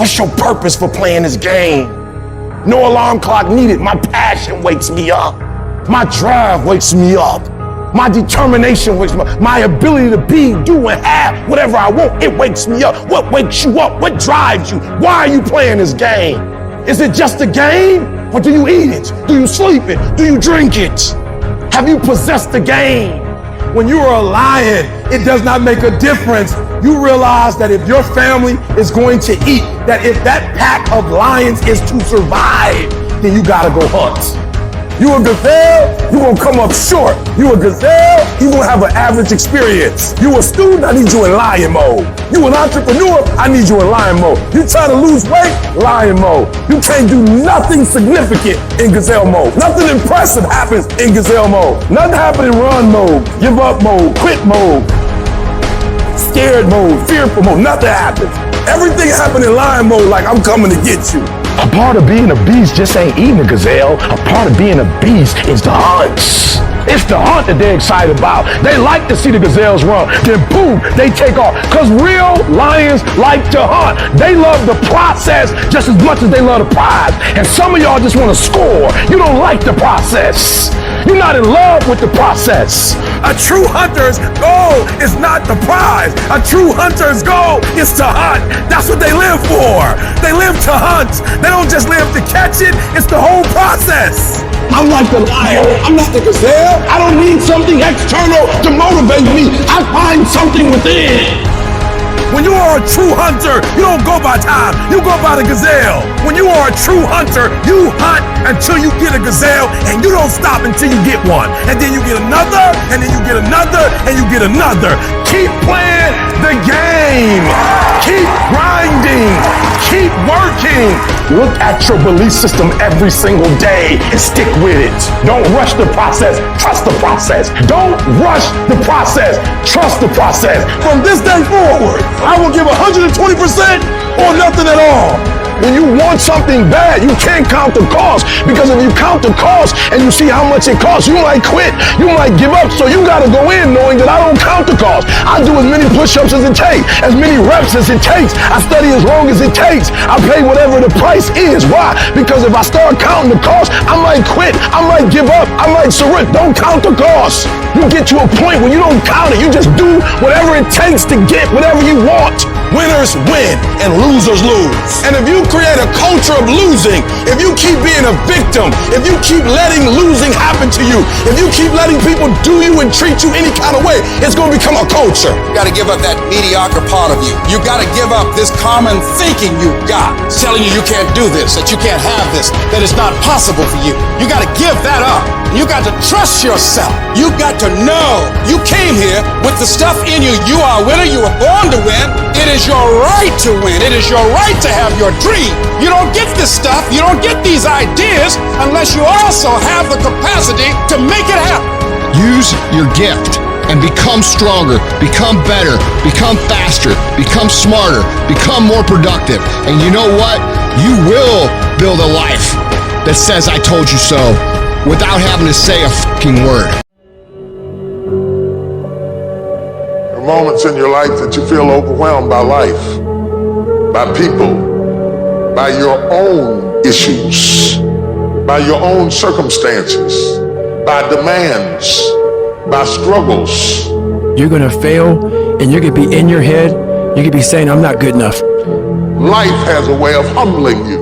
What's your purpose for playing this game? No alarm clock needed. My passion wakes me up. My drive wakes me up. My determination wakes me up. My ability to be, do, and have whatever I want, it wakes me up. What wakes you up? What drives you? Why are you playing this game? Is it just a game? Or do you eat it? Do you sleep it? Do you drink it? Have you possessed the game? When you are a lion, it does not make a difference. You realize that if your family is going to eat, that if that pack of lions is to survive, then you gotta go hunt. You a gazelle, you gonna come up short. You a gazelle, you gonna have an average experience. You a student, I need you in lion mode. You an entrepreneur, I need you in lion mode. You trying to lose weight, lion mode. You can't do nothing significant in gazelle mode. Nothing impressive happens in gazelle mode. Nothing happens in run mode, give up mode, quit mode, scared mode, fearful mode. Nothing happens. Everything happens in lion mode like I'm coming to get you. A part of being a beast just ain't eating a gazelle. A part of being a beast is the hunts. It's the hunt that they're excited about. They like to see the gazelles run. Then boom, they take off. Because real lions like to hunt. They love the process just as much as they love the prize. And some of y'all just want to score. You don't like the process. You're not in love with the process. A true hunter's goal is not the prize. A true hunter's goal is to hunt. That's what they live for. They live to hunt. They don't just live to catch it. It's the whole process. I'm like the lion. I'm not the gazelle. I don't need something external to motivate me. I find something within. When you are a true hunter, you don't go by time, you go by the gazelle. When you are a true hunter, you hunt until you get a gazelle, and you don't stop until you get one. And then you get another, and then you get another, and you get another. Keep playing the game. Keep grinding. Keep working. Look at your belief system every single day and stick with it. Don't rush the process. Trust the process. Don't rush the process. Trust the process. From this day forward, I will give 120% or nothing at all. When you want something bad, you can't count the cost, because if you count the cost and you see how much it costs, you might quit, you might give up. So you gotta go in knowing that I don't count the cost. I do as many push-ups as it takes, as many reps as it takes. I study as long as it takes. I pay whatever the price is. Why? Because if I start counting the cost, I might quit, I might give up, I might surrender. Don't count the cost. You get to a point where you don't count it. You just do whatever it takes to get whatever you want. Winners win and losers lose. And if you create a culture of losing, if you keep being a victim, if you keep letting losing happen to you, if you keep letting people do you and treat you any kind of way, it's going to become a culture. You got to give up that mediocre part of you. You got to give up this common thinking you got. It's telling you can't do this, that you can't have this, that it's not possible for you. You got to give that up. You got to trust yourself. You got to know you came here with the stuff in you. You are a winner. You were born to win. It is your right to win. It is your right to have your dream. You don't get this stuff, you don't get these ideas unless you also have the capacity to make it happen. Use your gift and become stronger, become better, become faster, become smarter, become more productive. And you know what? You will build a life that says I told you so without having to say a fucking word. There are moments in your life that you feel overwhelmed by life, by people, by your own issues, by your own circumstances, by demands, by struggles. You're gonna fail, and you're gonna be in your head, you're gonna be saying, I'm not good enough. Life has a way of humbling you.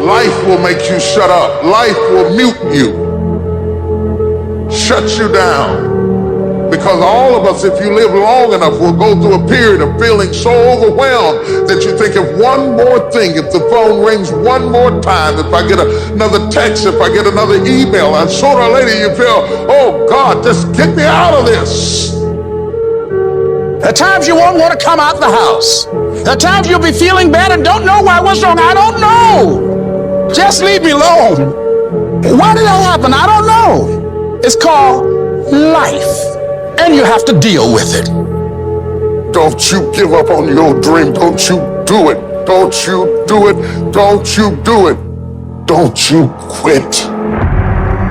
Life will make you shut up. Life will mute you, shut you down. Because all of us, if you live long enough, will go through a period of feeling so overwhelmed that you think of one more thing, if the phone rings one more time, if I get another text, if I get another email, and sooner or later you feel, oh God, just get me out of this. There are times you won't want to come out the house. There are times you'll be feeling bad and don't know why. What's wrong? I don't know. Just leave me alone. Why did that happen? I don't know. It's called life. And you have to deal with it. Don't you give up on your dream. Don't you do it. Don't you do it. Don't you do it. Don't you quit.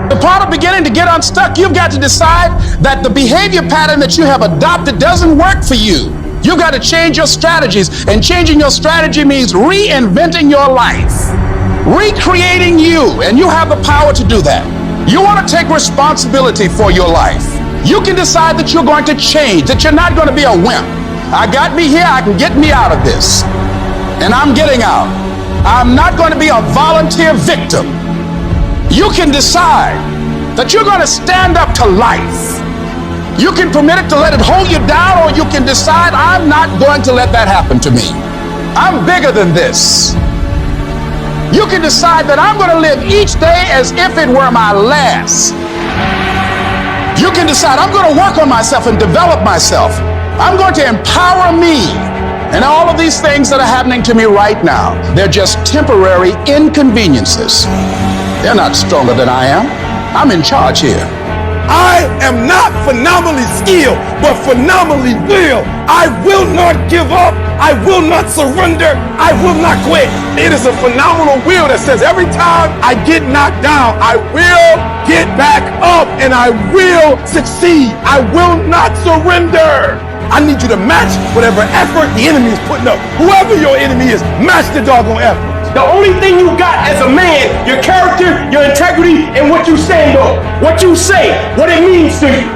The part of beginning to get unstuck, you've got to decide that the behavior pattern that you have adopted doesn't work for you. You got to change your strategies, and changing your strategy means reinventing your life, recreating you, and you have the power to do that. You want to take responsibility for your life. You can decide that you're going to change, that you're not going to be a wimp. I got me here, I can get me out of this. And I'm getting out. I'm not going to be a volunteer victim. You can decide that you're going to stand up to life. You can permit it to let it hold you down, or you can decide, I'm not going to let that happen to me. I'm bigger than this. You can decide that I'm going to live each day as if it were my last. You can decide I'm going to work on myself and develop myself. I'm going to empower me. And all of these things that are happening to me right now, they're just temporary inconveniences. They're not stronger than I am. I'm in charge here. I am not phenomenally skilled, but phenomenally will. I will not give up. I will not surrender. I will not quit. It is a phenomenal will that says every time I get knocked down, I will get back up and I will succeed. I will not surrender. I need you to match whatever effort the enemy is putting up. Whoever your enemy is, match the doggone effort. The only thing you got as a man, your character, your integrity, and what you stand on. What you say, what it means to you.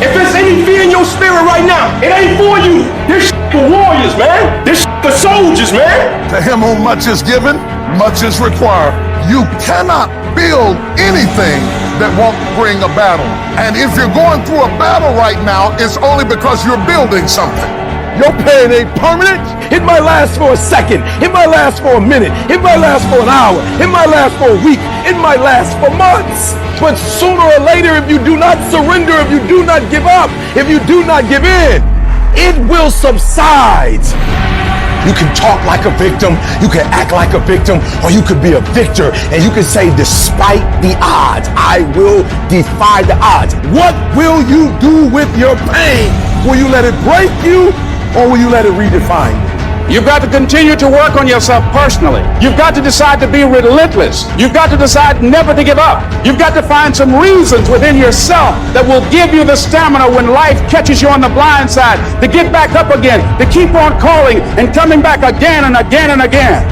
If there's any fear in your spirit right now, it ain't for you. This for warriors, man. This for soldiers, man. To him whom much is given, much is required. You cannot build anything that won't bring a battle. And if you're going through a battle right now, it's only because you're building something. Your pain ain't permanent. It might last for a second. It might last for a minute. It might last for an hour. It might last for a week. It might last for months. But sooner or later, if you do not surrender, if you do not give up, if you do not give in, it will subside. You can talk like a victim, you can act like a victim, or you could be a victor, and you can say, despite the odds, I will defy the odds. What will you do with your pain? Will you let it break you, or will you let it redefine you? You've got to continue to work on yourself personally. You've got to decide to be relentless. You've got to decide never to give up. You've got to find some reasons within yourself that will give you the stamina when life catches you on the blind side to get back up again, to keep on calling and coming back again and again and again.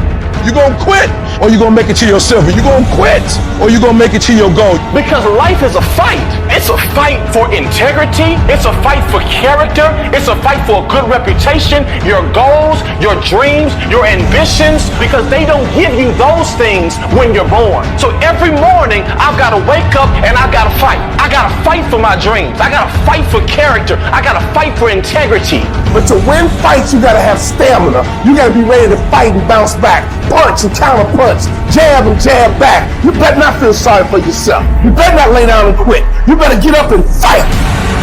You gonna quit, or you gonna make it to your silver? You gonna quit, or you gonna make it to your goal? Because life is a fight. It's a fight for integrity. It's a fight for character. It's a fight for a good reputation, your goals, your dreams, your ambitions, because they don't give you those things when you're born. So every morning, I've got to wake up and I've got to fight. I got to fight for my dreams. I got to fight for character. I got to fight for integrity. But to win fights, you gotta have stamina. You gotta be ready to fight and bounce back. Punch and counter punch. Jab and jab back. You better not feel sorry for yourself. You better not lay down and quit. You better get up and fight.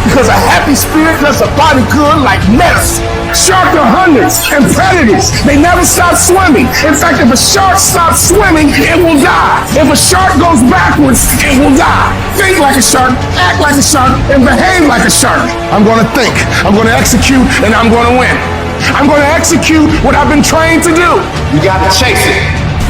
Because a happy spirit does a body good like medicine. Sharks are hunters and predators. They never stop swimming. In fact, if a shark stops swimming, it will die. If a shark goes backwards, it will die. Think like a shark, act like a shark, and behave like a shark. I'm going to think, I'm going to execute, and I'm going to win. I'm going to execute what I've been trained to do. You got to chase it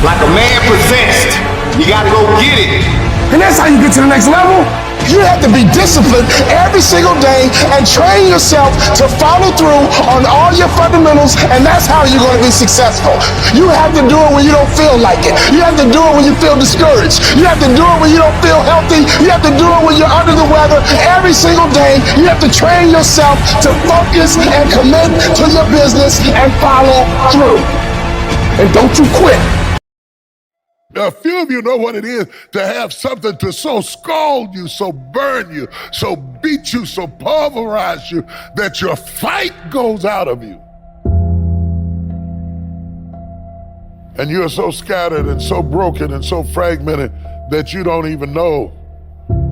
like a man possessed. You got to go get it. And that's how you get to the next level. You have to be disciplined every single day and train yourself to follow through on all your fundamentals, and that's how you're going to be successful. You have to do it when you don't feel like it. You have to do it when you feel discouraged. You have to do it when you don't feel healthy. You have to do it when you're under the weather. Every single day, you have to train yourself to focus and commit to your business and follow through. And don't you quit. A few of you know what it is to have something to so scald you, so burn you, so beat you, so pulverize you, that your fight goes out of you. And you're so scattered and so broken and so fragmented that you don't even know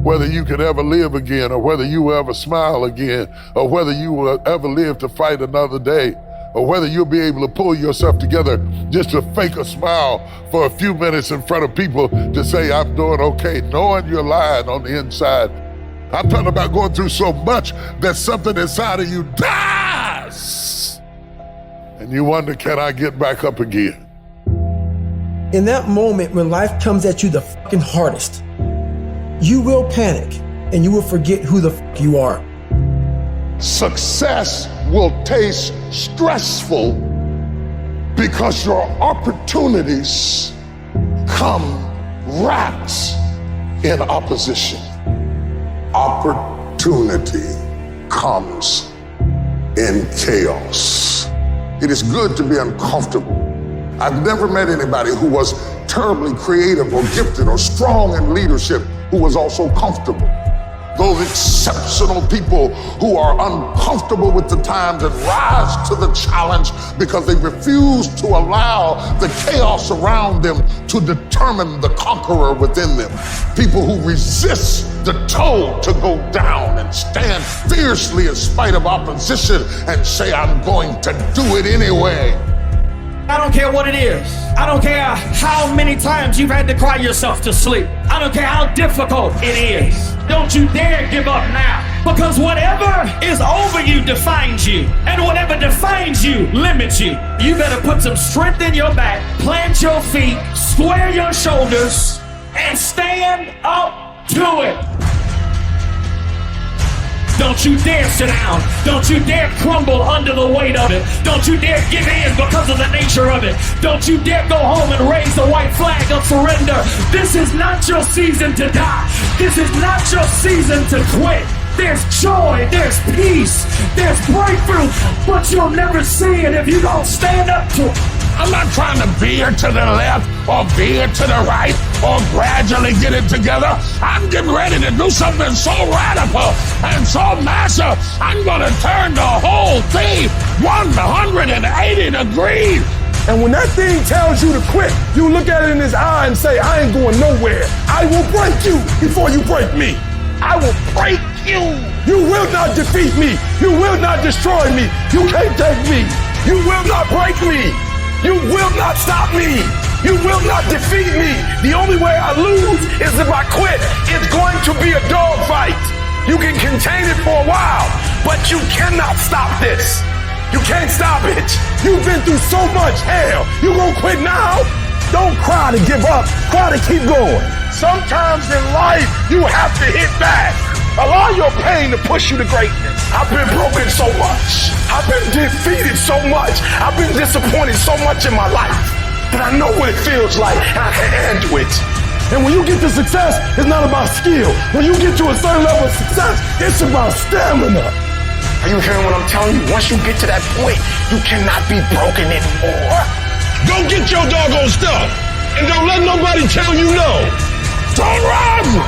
whether you could ever live again, or whether you will ever smile again, or whether you will ever live to fight another day, or whether you'll be able to pull yourself together just to fake a smile for a few minutes in front of people to say, I'm doing okay, knowing you're lying on the inside. I'm talking about going through so much that something inside of you dies. And you wonder, can I get back up again? In that moment when life comes at you the fucking hardest, you will panic and you will forget who the fuck you are. Success will taste stressful because your opportunities come wrapped in opposition. Opportunity comes in chaos. It is good to be uncomfortable. I've never met anybody who was terribly creative or gifted or strong in leadership who was also comfortable. Those exceptional people who are uncomfortable with the times and rise to the challenge because they refuse to allow the chaos around them to determine the conqueror within them. People who resist the toll to go down and stand fiercely in spite of opposition and say, I'm going to do it anyway. I don't care what it is. I don't care how many times you've had to cry yourself to sleep. I don't care how difficult it is. Don't you dare give up now. Because whatever is over you defines you. And whatever defines you limits you. You better put some strength in your back, plant your feet, square your shoulders, and stand up to it. Don't you dare sit down. Don't you dare crumble under the weight of it. Don't you dare give in because of the nature of it. Don't you dare go home and raise the white flag of surrender. This is not your season to die. This is not your season to quit. There's joy, there's peace, there's breakthrough, but you'll never see it if you don't stand up to it. I'm not trying to veer to the left or veer to the right or gradually get it together. I'm getting ready to do something so radical and so massive, I'm gonna turn the whole thing 180 degrees. And when that thing tells you to quit, you look at it in his eye and say, I ain't going nowhere. I will break you before you break me. I will break you. You will not defeat me. You will not destroy me. You can't take me. You will not break me. You will not stop me. You will not defeat me. The only way I lose is if I quit. It's going to be a dogfight. You can contain it for a while, but you cannot stop this. You can't stop it. You've been through so much hell. You gonna quit now? Don't cry to give up. Cry to keep going. Sometimes in life, you have to hit back. Allow your pain to push you to greatness. I've been broken so much. I've been defeated so much. I've been disappointed so much in my life that I know what it feels like and I can handle it. And when you get to success, it's not about skill. When you get to a certain level of success, it's about stamina. Are you hearing what I'm telling you? Once you get to that point, you cannot be broken anymore. Go get your doggone stuff and don't let nobody tell you no. Don't run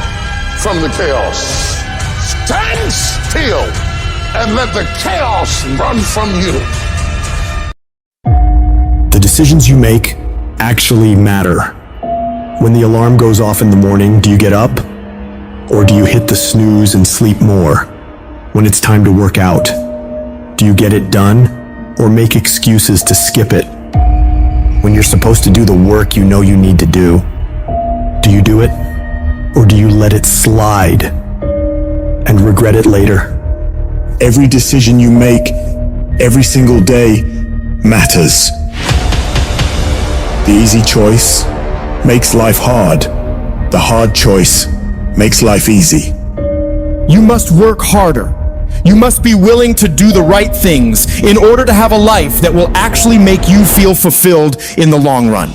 From the chaos. Stand still and let the chaos run from you. The decisions you make actually matter. When the alarm goes off in the morning, do you get up? Or do you hit the snooze and sleep more? When it's time to work out, do you get it done or make excuses to skip it? When you're supposed to do the work you know you need to do you do it? Or do you let it slide and regret it later? Every decision you make, every single day, matters. The easy choice makes life hard. The hard choice makes life easy. You must work harder. You must be willing to do the right things in order to have a life that will actually make you feel fulfilled in the long run.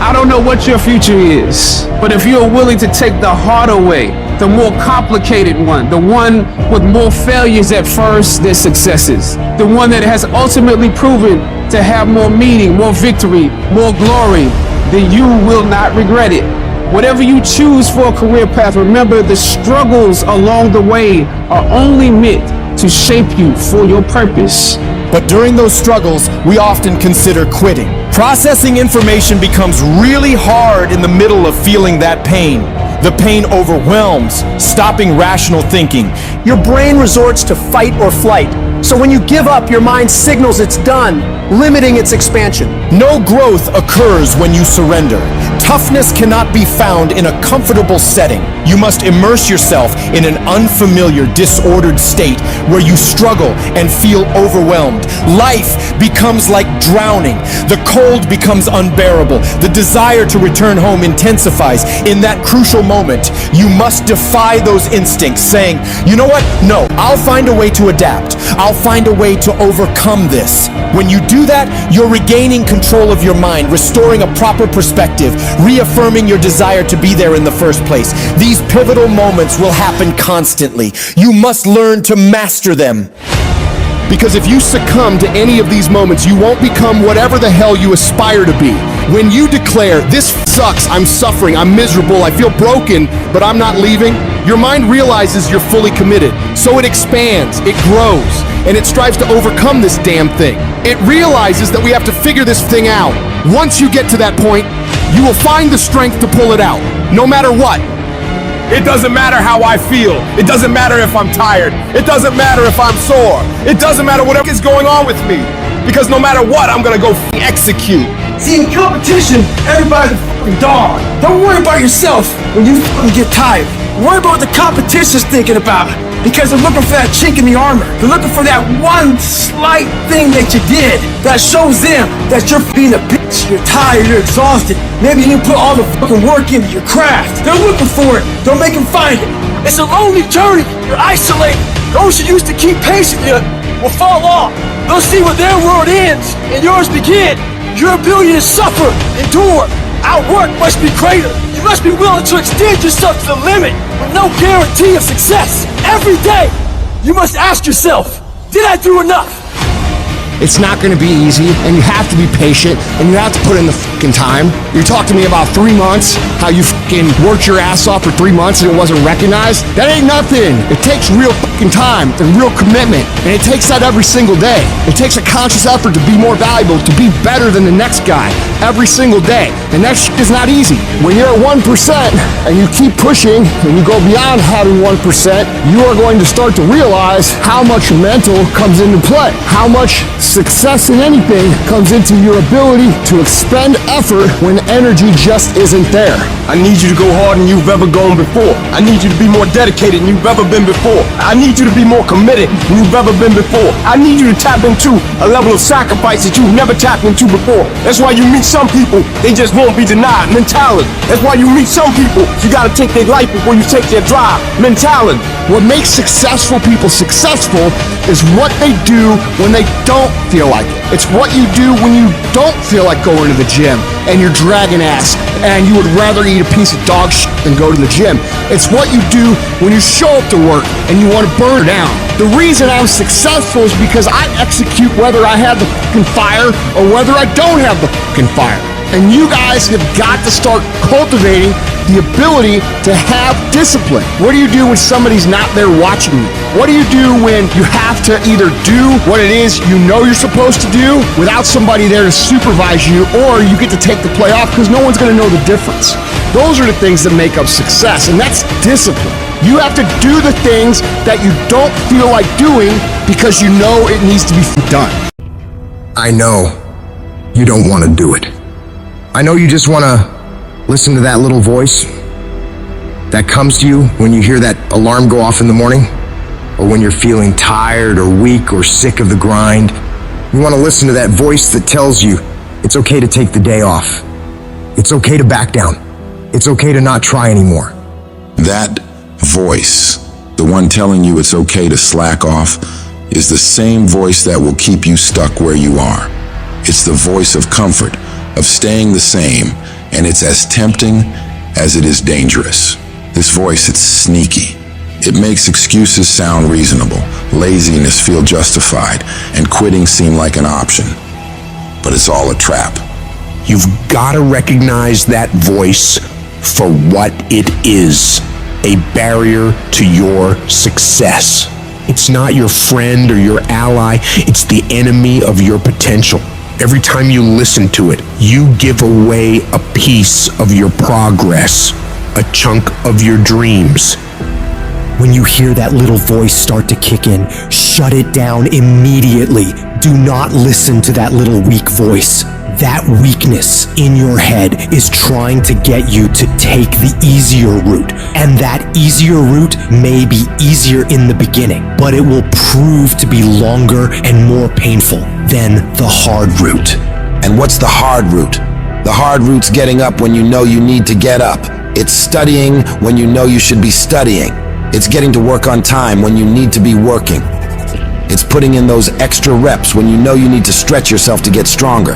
I don't know what your future is, but if you're willing to take the harder way, the more complicated one, the one with more failures at first than successes, the one that has ultimately proven to have more meaning, more victory, more glory, then you will not regret it. Whatever you choose for a career path, remember the struggles along the way are only meant to shape you for your purpose. But during those struggles, we often consider quitting. Processing information becomes really hard in the middle of feeling that pain. The pain overwhelms, stopping rational thinking. Your brain resorts to fight or flight. So when you give up, your mind signals it's done. limiting its expansion. No growth occurs when you surrender. Toughness cannot be found in a comfortable setting. You must immerse yourself in an unfamiliar, disordered state where you struggle and feel overwhelmed. Life becomes like drowning. The cold becomes unbearable. The desire to return home intensifies. In that crucial moment, you must defy those instincts, saying, you know what? No, I'll find a way to adapt. I'll find a way to overcome this. When you do that, you're regaining control of your mind, restoring a proper perspective, reaffirming your desire to be there in the first place. These pivotal moments will happen constantly. You must learn to master them. Because if you succumb to any of these moments, you won't become whatever the hell you aspire to be. When you declare, this sucks, I'm suffering, I'm miserable, I feel broken, but I'm not leaving, your mind realizes you're fully committed. So it expands, it grows, and it strives to overcome this damn thing. It realizes that we have to figure this thing out. Once you get to that point, you will find the strength to pull it out, no matter what. It doesn't matter how I feel. It doesn't matter if I'm tired. It doesn't matter if I'm sore. It doesn't matter whatever is going on with me. Because no matter what, I'm gonna go execute. See, in competition, everybody's a fucking dog. Don't worry about yourself when you fucking get tired. Worry about what the competition's thinking about. Because they're looking for that chink in the armor. They're looking for that one slight thing that you did that shows them that you're being a bitch, you're tired, you're exhausted. Maybe you didn't put all the fucking work into your craft. They're looking for it. Don't make them find it. It's a lonely journey. You're isolated. Those who used to keep pace with you will fall off. They'll see where their world ends and yours begin. Your ability to suffer, endure, outwork must be greater. You must be willing to extend yourself to the limit with no guarantee of success. Every day, you must ask yourself, did I do enough? It's not going to be easy, and you have to be patient, and you have to put in the fucking time. You talked to me about 3 months, how you fucking worked your ass off for 3 months and it wasn't recognized. That ain't nothing. It takes real fucking time and real commitment, and it takes that every single day. It takes a conscious effort to be more valuable, to be better than the next guy every single day, and that shit is not easy. When you're at 1% and you keep pushing and you go beyond having 1%, you are going to start to realize how much mental comes into play, how much success in anything comes into your ability to expend effort when energy just isn't there. I need you to go harder than you've ever gone before. I need you to be more dedicated than you've ever been before. I need you to be more committed than you've ever been before. I need you to tap into a level of sacrifice that you've never tapped into before. That's why you meet some people, they just won't be denied mentality. That's why you meet some people, you gotta take their life before you take their drive mentality. What makes successful people successful is what they do when they don't feel like it. It's what you do when you don't feel like going to the gym and you're dragging ass and you would rather eat a piece of dog shit than go to the gym. It's what you do when you show up to work and you want to burn down. The reason I'm successful is because I execute whether I have the fucking fire or whether I don't have the fucking fire. And you guys have got to start cultivating the ability to have discipline. What do you do when somebody's not there watching you? What do you do when you have to either do what it is you know you're supposed to do without somebody there to supervise you, or you get to take the play off because no one's going to know the difference? Those are the things that make up success, and that's discipline. You have to do the things that you don't feel like doing because you know it needs to be done. I know you don't want to do it. I know you just want to listen to that little voice that comes to you when you hear that alarm go off in the morning, or when you're feeling tired or weak or sick of the grind. You want to listen to that voice that tells you it's okay to take the day off. It's okay to back down. It's okay to not try anymore. That voice, the one telling you it's okay to slack off, is the same voice that will keep you stuck where you are. It's the voice of comfort, of staying the same, and it's as tempting as it is dangerous. This voice, it's sneaky. It makes excuses sound reasonable, laziness feel justified, and quitting seem like an option. But it's all a trap. You've got to recognize that voice for what it is, a barrier to your success. It's not your friend or your ally, it's the enemy of your potential. Every time you listen to it, you give away a piece of your progress, a chunk of your dreams. When you hear that little voice start to kick in, shut it down immediately. Do not listen to that little weak voice. That weakness in your head is trying to get you to take the easier route. And that easier route may be easier in the beginning, but it will prove to be longer and more painful than the hard route. And what's the hard route? The hard route's getting up when you know you need to get up. It's studying when you know you should be studying. It's getting to work on time when you need to be working. It's putting in those extra reps when you know you need to stretch yourself to get stronger.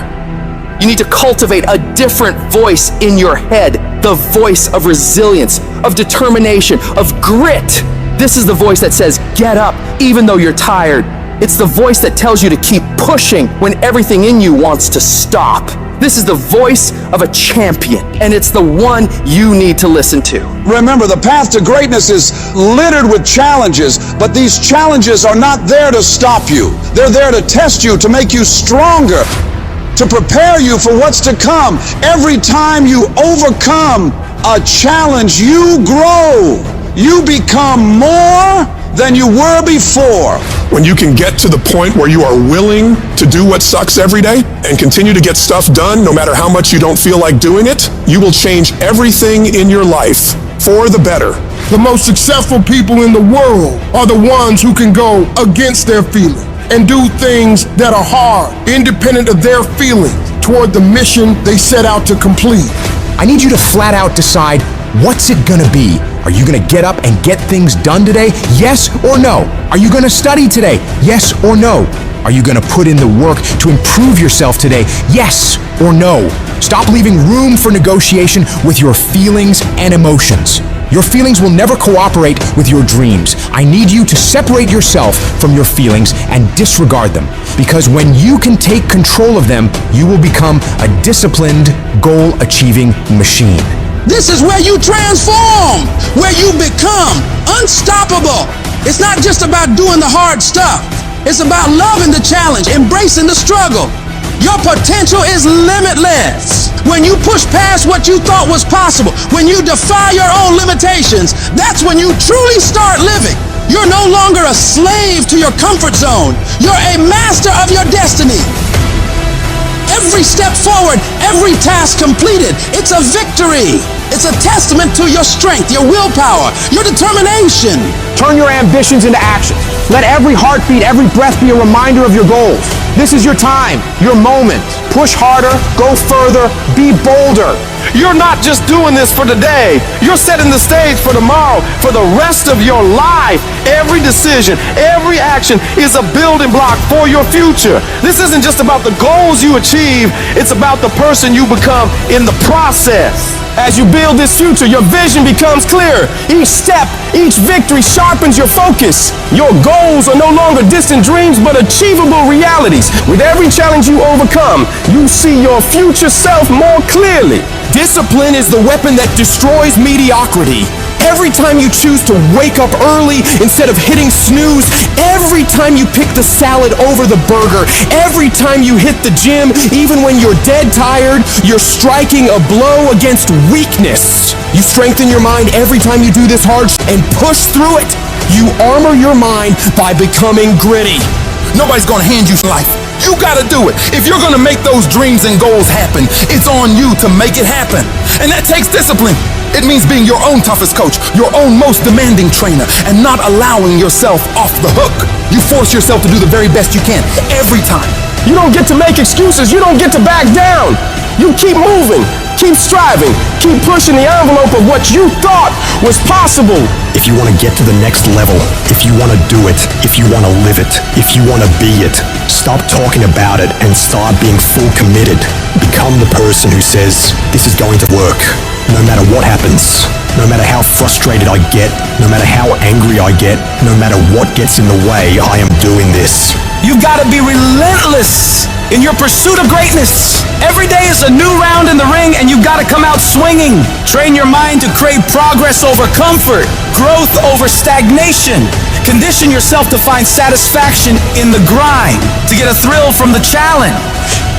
You need to cultivate a different voice in your head, the voice of resilience, of determination, of grit. This is the voice that says, get up, even though you're tired. It's the voice that tells you to keep pushing when everything in you wants to stop. This is the voice of a champion, and it's the one you need to listen to. Remember, the path to greatness is littered with challenges, but these challenges are not there to stop you. They're there to test you, to make you stronger, to prepare you for what's to come. Every time you overcome a challenge, you grow. You become more than you were before. When you can get to the point where you are willing to do what sucks every day and continue to get stuff done no matter how much you don't feel like doing it, you will change everything in your life for the better. The most successful people in the world are the ones who can go against their feelings and do things that are hard, independent of their feelings, toward the mission they set out to complete. I need you to flat out decide, what's it gonna be? Are you gonna get up and get things done today? Yes or no? Are you gonna study today? Yes or no? Are you gonna put in the work to improve yourself today? Yes or no? Stop leaving room for negotiation with your feelings and emotions. Your feelings will never cooperate with your dreams. I need you to separate yourself from your feelings and disregard them. Because when you can take control of them, you will become a disciplined, goal-achieving machine. This is where you transform, where you become unstoppable. It's not just about doing the hard stuff. It's about loving the challenge, embracing the struggle. Your potential is limitless. When you push past what you thought was possible, when you defy your own limitations, that's when you truly start living. You're no longer a slave to your comfort zone. You're a master of your destiny. Every step forward, every task completed, it's a victory. It's a testament to your strength, your willpower, your determination. Turn your ambitions into action. Let every heartbeat, every breath be a reminder of your goals. This is your time, your moment. Push harder, go further, be bolder. You're not just doing this for today. You're setting the stage for tomorrow, for the rest of your life. Every decision, every action is a building block for your future. This isn't just about the goals you achieve, it's about the person you become in the process. As you build this future, your vision becomes clear. Each step, each victory sharpens your focus. Your goals are no longer distant dreams, but achievable realities. With every challenge you overcome, you see your future self more clearly. Discipline is the weapon that destroys mediocrity. Every time you choose to wake up early instead of hitting snooze, every time you pick the salad over the burger, every time you hit the gym, even when you're dead tired, you're striking a blow against weakness. You strengthen your mind every time you do this hard and push through it. You armor your mind by becoming gritty. Nobody's gonna hand you life. You gotta do it. If you're gonna make those dreams and goals happen, it's on you to make it happen. And that takes discipline. It means being your own toughest coach, your own most demanding trainer, and not allowing yourself off the hook. You force yourself to do the very best you can, every time. You don't get to make excuses. You don't get to back down. You keep moving, keep striving, keep pushing the envelope of what you thought was possible. If you want to get to the next level, if you want to do it, if you want to live it, if you want to be it, stop talking about it and start being full committed. Become the person who says, this is going to work. No matter what happens, no matter how frustrated I get, no matter how angry I get, no matter what gets in the way, I am doing this. You've got to be relentless in your pursuit of greatness. Every day is a new round in the ring, and you've got to come out swinging. Train your mind to crave progress over comfort, growth over stagnation. Condition yourself to find satisfaction in the grind, to get a thrill from the challenge.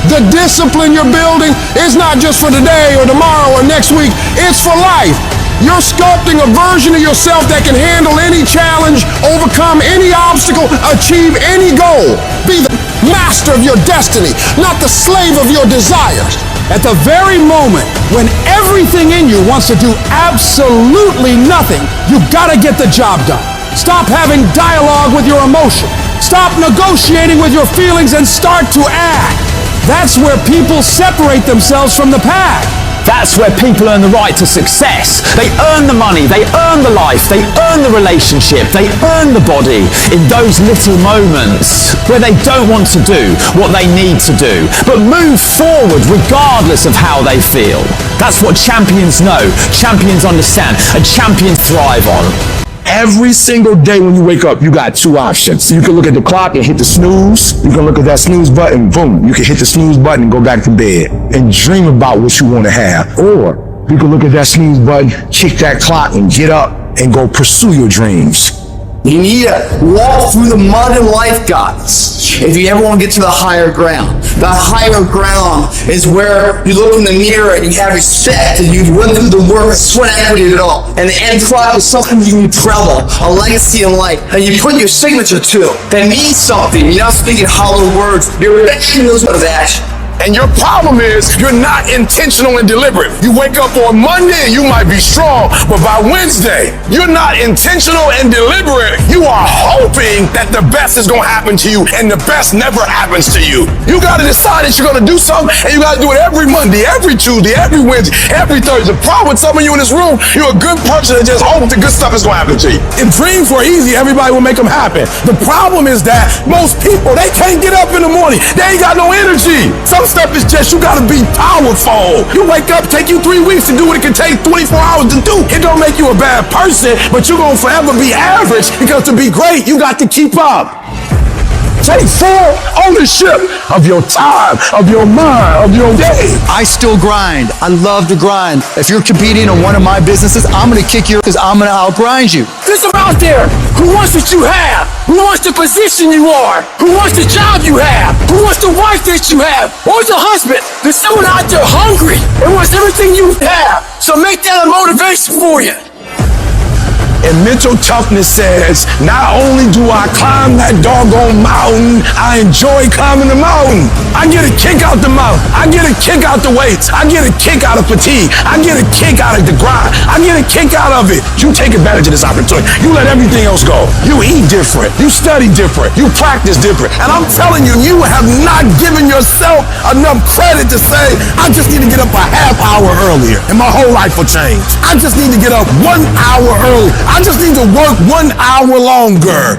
The discipline you're building is not just for today or tomorrow or next week, it's for life. You're sculpting a version of yourself that can handle any challenge, overcome any obstacle, achieve any goal. Be the master of your destiny, not the slave of your desires. At the very moment when everything in you wants to do absolutely nothing, you gotta get the job done. Stop having dialogue with your emotion. Stop negotiating with your feelings and start to act. That's where people separate themselves from the pack. That's where people earn the right to success. They earn the money, they earn the life, they earn the relationship, they earn the body in those little moments where they don't want to do what they need to do, but move forward regardless of how they feel. That's what champions know, champions understand, and champions thrive on. Every single day when you wake up, you got two options. You can look at the clock and hit the snooze. You can look at that snooze button, boom. You can hit the snooze button and go back to bed and dream about what you want to have. Or you can look at that snooze button, kick that clock and get up and go pursue your dreams. You need to walk through the mud in life, guys, if you ever want to get to the higher ground. The higher ground is where you look in the mirror and you have respect and you run through the work, sweat equity at all. And the end product is something you can be proud of, a legacy in life, and you put your signature to it. That means something. You're not speaking hollow words. You're making those words action. And your problem is you're not intentional and deliberate. You wake up on Monday and you might be strong, but by Wednesday, you're not intentional and deliberate. You are hoping that the best is gonna happen to you, and the best never happens to you. You gotta decide that you're gonna do something, and you gotta do it every Monday, every Tuesday, every Wednesday, every Thursday. The problem with some of you in this room, you're a good person that just hopes the good stuff is gonna happen to you. If dreams were easy, everybody would make them happen. The problem is that most people, they can't get up in the morning. They ain't got no energy. Some stuff is just, you gotta be powerful. You wake up, take you 3 weeks to do what it can take 24 hours to do. It don't make you a bad person, but you're gonna forever be average, because to be great, you got to keep up. Take full ownership of your time, of your mind, of your day. I still grind. I love to grind. If you're competing in one of my businesses, I'm gonna kick you because I'm gonna outgrind you. There's some out there who wants what you have, who wants the position you are, who wants the job you have, who wants the wife that you have, or the husband. There's someone out there hungry and wants everything you have. So make that a motivation for you. And mental toughness says, not only do I climb that doggone mountain, I enjoy climbing the mountain. I get a kick out the mountain. I get a kick out the weights. I get a kick out of fatigue. I get a kick out of the grind. I get a kick out of it. You take advantage of this opportunity. You let everything else go. You eat different. You study different. You practice different. And I'm telling you, you have not given yourself enough credit to say, I just need to get up a half hour earlier and my whole life will change. I just need to get up 1 hour earlier. I just need to work 1 hour longer.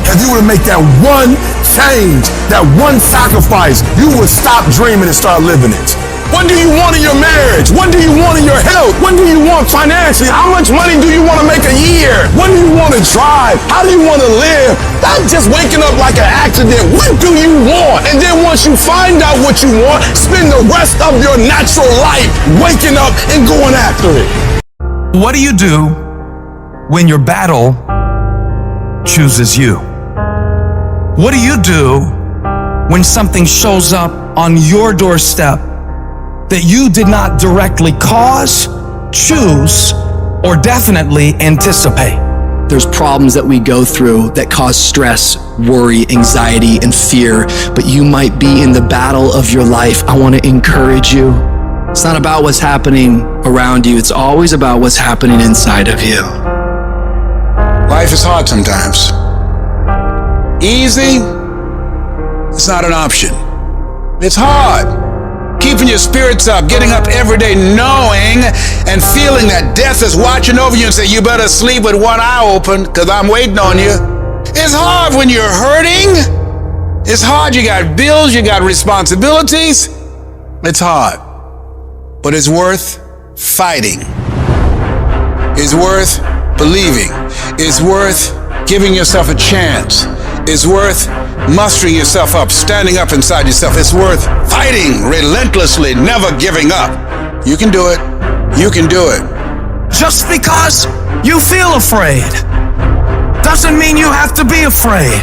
If you were to make that one change, that one sacrifice, you would stop dreaming and start living it. What do you want in your marriage? What do you want in your health? What do you want financially? How much money do you want to make a year? What do you want to drive? How do you want to live? Not just waking up like an accident. What do you want? And then once you find out what you want, spend the rest of your natural life waking up and going after it. What do you do when your battle chooses you? What do you do when something shows up on your doorstep that you did not directly cause, choose, or definitely anticipate? There's problems that we go through that cause stress, worry, anxiety, and fear, but you might be in the battle of your life. I want to encourage you. It's not about what's happening around you. It's always about what's happening inside of you. Life is hard sometimes. Easy, it's not an option. It's hard. Keeping your spirits up, getting up every day knowing and feeling that death is watching over you and say, you better sleep with one eye open because I'm waiting on you. It's hard when you're hurting. It's hard, you got bills, you got responsibilities. It's hard. But it's worth fighting. It's worth believing. It's worth giving yourself a chance. It's worth mustering yourself up, standing up inside yourself. It's worth fighting relentlessly, never giving up. You can do it. You can do it. Just because you feel afraid doesn't mean you have to be afraid.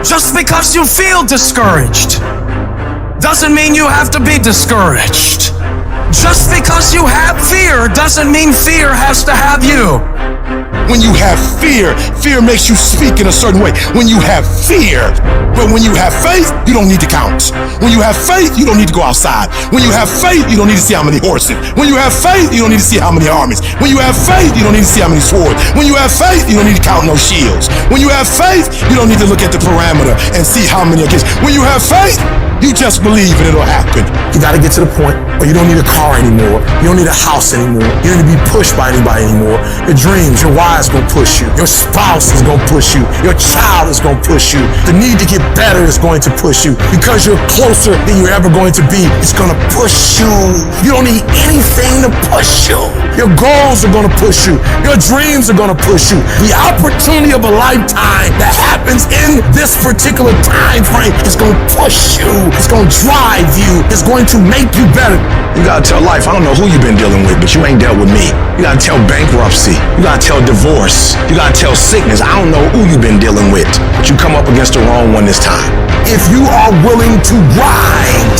Just because you feel discouraged doesn't mean you have to be discouraged. Just because you have fear doesn't mean fear has to have you. When you have fear, fear makes you speak in a certain way. When you have fear, but when you have faith, you don't need to count. When you have faith, you don't need to go outside. When you have faith, you don't need to see how many horses. When you have faith, you don't need to see how many armies. When you have faith, you don't need to see how many swords. When you have faith, you don't need to count no shields. When you have faith, you don't need to look at the parameter and see how many against. When you have faith, you just believe and it'll happen. You gotta get to the point where you don't need a car anymore. You don't need a house anymore. You don't need to be pushed by anybody anymore. Your dreams, your wives gonna push you. Your spouse is gonna push you. Your child is gonna push you. The need to get better is going to push you. Because you're closer than you're ever going to be, it's gonna push you. You don't need anything to push you. Your goals are gonna push you. Your dreams are gonna push you. The opportunity of a lifetime that happens in this particular time frame is gonna push you. It's gonna drive you. It's going to make you better. You gotta tell life, I don't know who you've been dealing with, but you ain't dealt with me. You gotta tell bankruptcy. You gotta tell divorce. You gotta tell sickness. I don't know who you've been dealing with, but you come up against the wrong one this time. If you are willing to grind,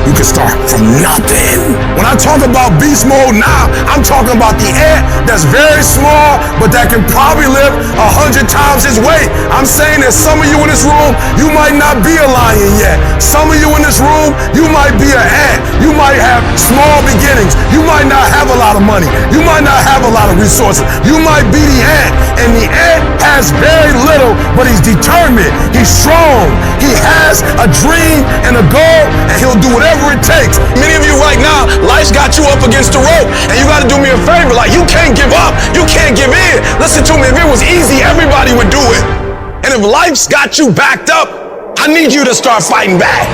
you can start from nothing. When I talk about beast mode now, I'm talking about the ant that's very small, but that can probably lift 100 times its weight. I'm saying that some of you in this room, you might not be a lion yet. Some of you in this room, you might be an ant. You might have small beginnings. You might not have a lot of money. You might not have a lot of resources. You might be the ant, and the ant has very little, but he's determined. He's strong. He has a dream and a goal, and he'll do whatever it takes. Many of you right now, life's got you up against the rope, and you got to do me a favor. Like, you can't give up. You can't give in. Listen to me. If it was easy, everybody would do it. And if life's got you backed up, I need you to start fighting back.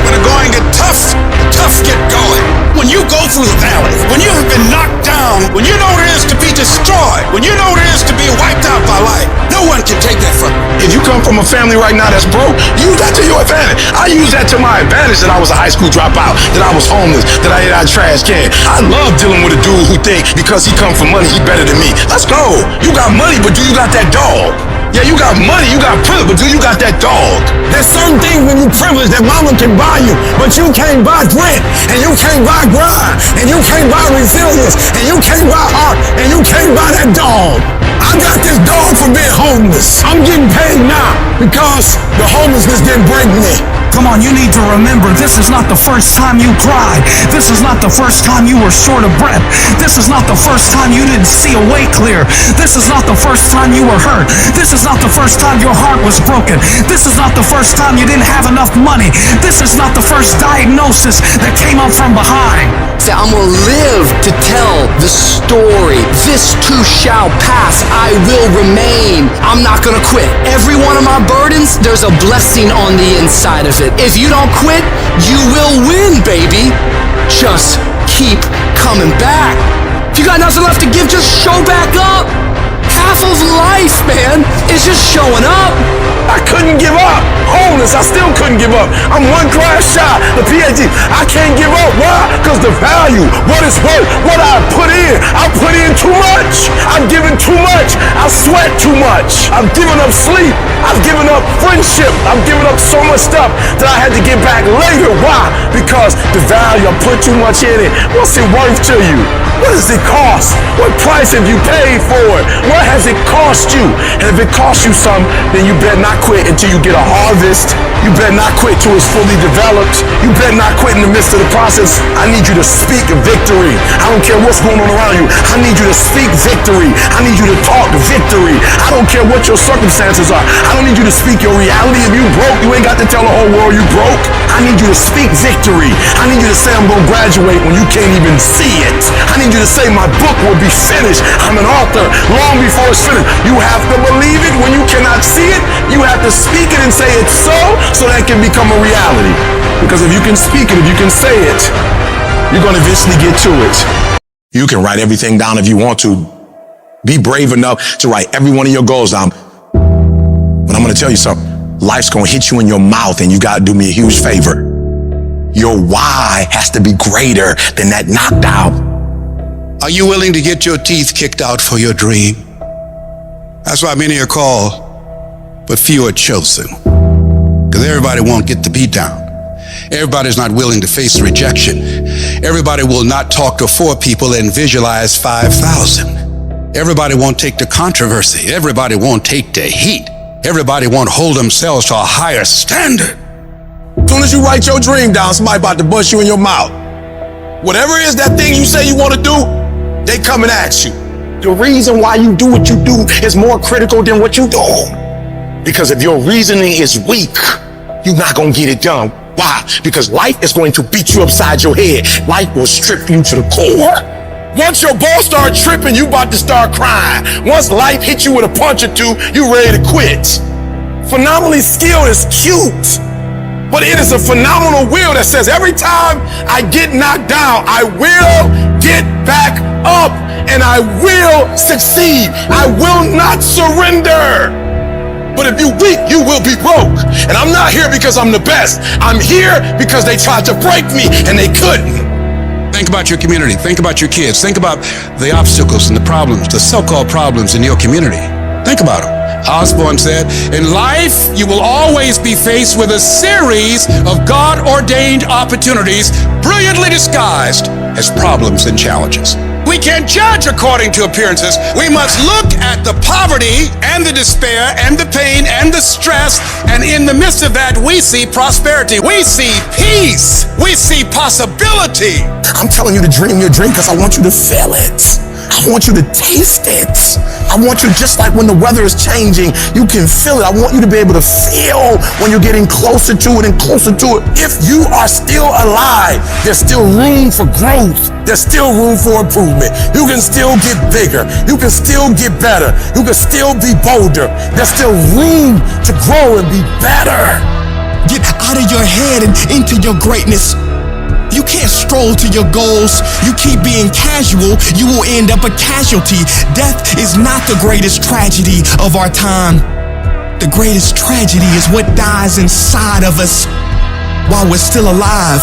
When the going get tough, the tough get going. When you go through the valley, when you have been knocked down, when you know what it is to be destroyed, when you know what it is to be wiped out by life, no one can take that from you. If you come from a family right now that's broke, use that to your advantage. I use that to my advantage that I was a high school dropout, that I was homeless, that I ate out of trash can. I love dealing with a dude who think because he come from money, he better than me. Let's go. You got money, but do you got that dog? Yeah, you got money, you got privilege, but do you got that dog? There's certain things when you privilege that mama can buy you, but you can't buy grit, and you can't buy grind, and you can't buy resilience, and you can't buy heart, and you can't buy that dog. I got this dog for being homeless. I'm getting paid now because the homelessness didn't break me. Come on, you need to remember, this is not the first time you cried. This is not the first time you were short of breath. This is not the first time you didn't see a way clear. This is not the first time you were hurt. This is not the first time your heart was broken. This is not the first time you didn't have enough money. This is not the first diagnosis that came up from behind. Say, I'm gonna live to tell the story. This too shall pass. I will remain. I'm not gonna quit. Every one of my burdens, there's a blessing on the inside of it. If you don't quit, you will win, baby. Just keep coming back. If you got nothing left to give, just show back up. Half of life, man, is just showing up. I couldn't give up. Homeless, I still couldn't give up. I'm one class shy, the PhD. I can't give up. Why? Because the value, what it's worth, what I put in too much. I've given too much. I sweat too much. I've given up sleep. I've given up friendship. I've given up so much stuff that I had to get back later. Why? Because the value, I put too much in it. What's it worth to you? What does it cost? What price have you paid for it? What has it cost you? And if it costs you something, then you better not quit until you get a harvest. You better not quit till it's fully developed. You better not quit in the midst of the process. I need you to speak victory. I don't care what's going on around you. I need you to speak victory. I need you to talk victory. I don't care what your circumstances are. I don't need you to speak your reality. If you broke, you ain't got to tell the whole world you broke. I need you to speak victory. I need you to say I'm going to graduate when you can't even see it. I need you to say my book will be finished. I'm an author long before it's finished. You have to believe it when you cannot see it. You have to speak it and say it's so that can become a reality. Because if you can speak it, if you can say it, you're going to eventually get to it. You can write everything down if you want to. Be brave enough to write every one of your goals down. But I'm going to tell you something. Life's going to hit you in your mouth, and you got to do me a huge favor. Your why has to be greater than that knocked out. Are you willing to get your teeth kicked out for your dream? That's why many are called, but few are chosen. Because everybody won't get the beat down. Everybody's not willing to face rejection. Everybody will not talk to 4 people and visualize 5,000. Everybody won't take the controversy. Everybody won't take the heat. Everybody won't hold themselves to a higher standard. As soon as you write your dream down, somebody about to bust you in your mouth. Whatever it is that thing you say you want to do, they coming at you. The reason why you do what you do is more critical than what you do. Because if your reasoning is weak, you're not going to get it done. Why? Because life is going to beat you upside your head. Life will strip you to the core. Once your balls start tripping, you about to start crying. Once life hits you with a punch or two, you ready to quit. Phenomenally skilled is cute, but it is a phenomenal will that says every time I get knocked down, I will get back up and I will succeed. I will not surrender. But if you're weak, you will be broke. And I'm not here because I'm the best. I'm here because they tried to break me and they couldn't. Think about your community. Think about your kids. Think about the obstacles and the problems, the so-called problems in your community. Think about them. Osborne said, in life, you will always be faced with a series of God-ordained opportunities brilliantly disguised as problems and challenges. We can't judge according to appearances. We must look at the poverty and the despair and the pain and the stress, and in the midst of that, we see prosperity. We see peace. We see possibility. I'm telling you to dream your dream because I want you to feel it. I want you to taste it. I want you, just like when the weather is changing, you can feel it. I want you to be able to feel when you're getting closer to it and closer to it. If you are still alive, there's still room for growth. There's still room for improvement. You can still get bigger. You can still get better. You can still be bolder. There's still room to grow and be better. Get out of your head and into your greatness. You can't stroll to your goals. You keep being casual, you will end up a casualty. Death is not the greatest tragedy of our time. The greatest tragedy is what dies inside of us while we're still alive.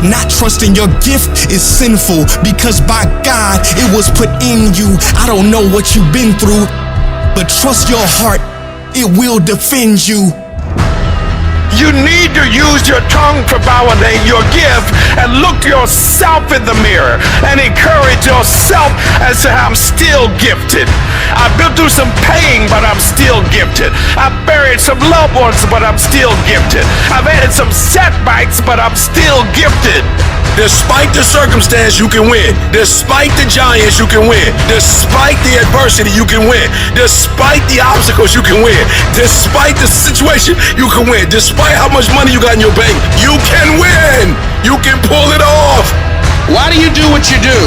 Not trusting your gift is sinful because by God it was put in you. I don't know what you've been through, but trust your heart, it will defend you. You need to use your tongue to validate your gift and look yourself in the mirror and encourage yourself as to I'm still gifted. I've been through some pain, but I'm still gifted. I've buried some loved ones, but I'm still gifted. I've had some setbacks, but I'm still gifted. Despite the circumstance, you can win. Despite the giants, you can win. Despite the adversity, you can win. Despite the obstacles, you can win. Despite the situation, you can win. Despite how much money you got in your bank, you can win. You can pull it off. Why do you do what you do?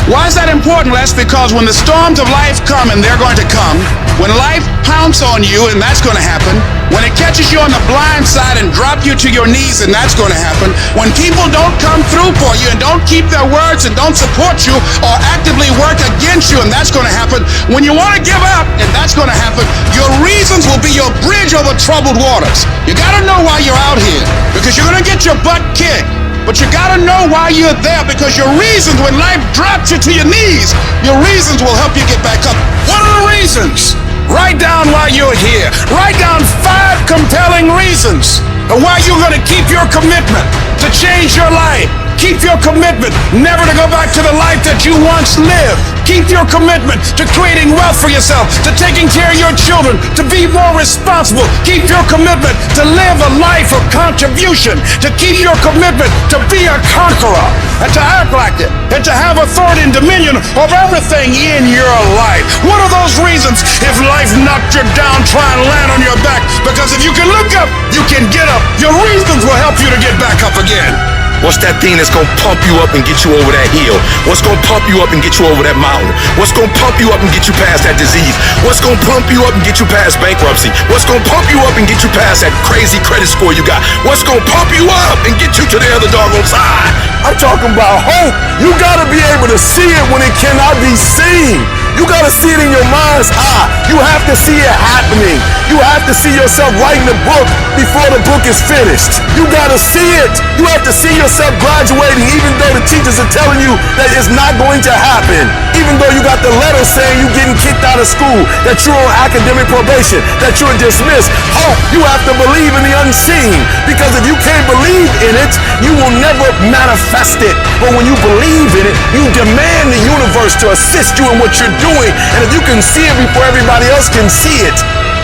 Why is that important, Les? Because when the storms of life come, and they're going to come, when life pounces on you, and that's going to happen, when it catches you on the blind side and drop you to your knees, and that's going to happen, when people don't come through for you and don't keep their words and don't support you or actively work against you, and that's going to happen, when you want to give up, and that's going to happen, your reasons will be your bridge over troubled waters. You got to know why you're out here, because you're going to get your butt kicked. But you gotta know why you're there, because your reasons, when life drops you to your knees, your reasons will help you get back up. What are the reasons? Write down why you're here. Write down 5 compelling reasons of why you're gonna keep your commitment to change your life. Keep your commitment never to go back to the life that you once lived. Keep your commitment to creating wealth for yourself, to taking care of your children, to be more responsible. Keep your commitment to live a life of contribution, to keep your commitment to be a conqueror, and to act like it, and to have authority and dominion of everything in your life. What are those reasons if life knocked you down, try and land on your back? Because if you can look up, you can get up. Your reasons will help you to get back up again. What's that thing that's gonna pump you up and get you over that hill? What's gonna pump you up and get you over that mountain? What's gonna pump you up and get you past that disease? What's gonna pump you up and get you past bankruptcy? What's gonna pump you up and get you past that crazy credit score you got? What's gonna pump you up and get you to the other doggone side? I'm talking about hope. You gotta be able to see it when it cannot be seen. You gotta see it in your mind's eye. You have to see it happening. You have to see yourself writing the book before the book is finished. You gotta see it. You have to see yourself graduating even though the teachers are telling you that it's not going to happen. Even though you got the letter saying you getting kicked out of school, that you're on academic probation, that you're dismissed. Hope, you have to believe in the unseen. Because if you can't believe in it, you will never manifest it. But when you believe in it, you demand the universe to assist you in what you're doing. doing, and if you can see it before everybody else can see it,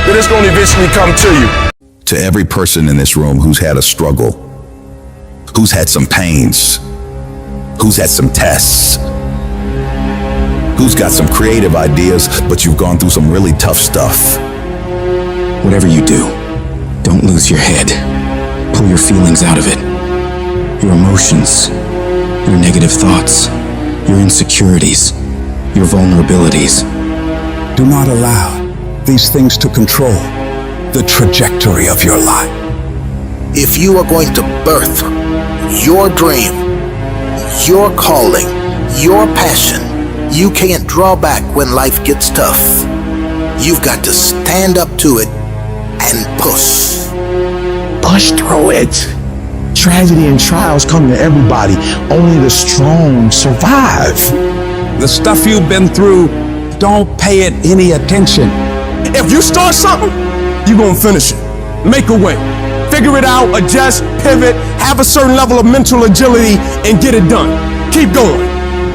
then it's going to eventually come to you. To every person in this room who's had a struggle, who's had some pains, who's had some tests, who's got some creative ideas, but you've gone through some really tough stuff. Whatever you do, don't lose your head. Pull your feelings out of it. Your emotions, your negative thoughts, your insecurities, your vulnerabilities. Do not allow these things to control the trajectory of your life. If you are going to birth your dream, your calling, your passion, you can't draw back when life gets tough. You've got to stand up to it and push. Push through it. Tragedy and trials come to everybody. Only the strong survive. The stuff you've been through, don't pay it any attention. If you start something, you're gonna finish it. Make a way. Figure it out, adjust, pivot, have a certain level of mental agility, and get it done. Keep going.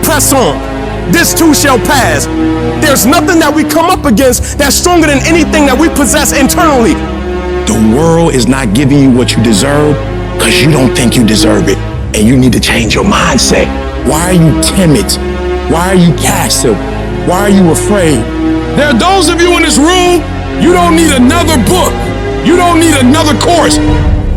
Press on. This too shall pass. There's nothing that we come up against that's stronger than anything that we possess internally. The world is not giving you what you deserve because you don't think you deserve it, and you need to change your mindset. Why are you timid? Why are you passive? Why are you afraid? There are those of you in this room, you don't need another book. You don't need another course.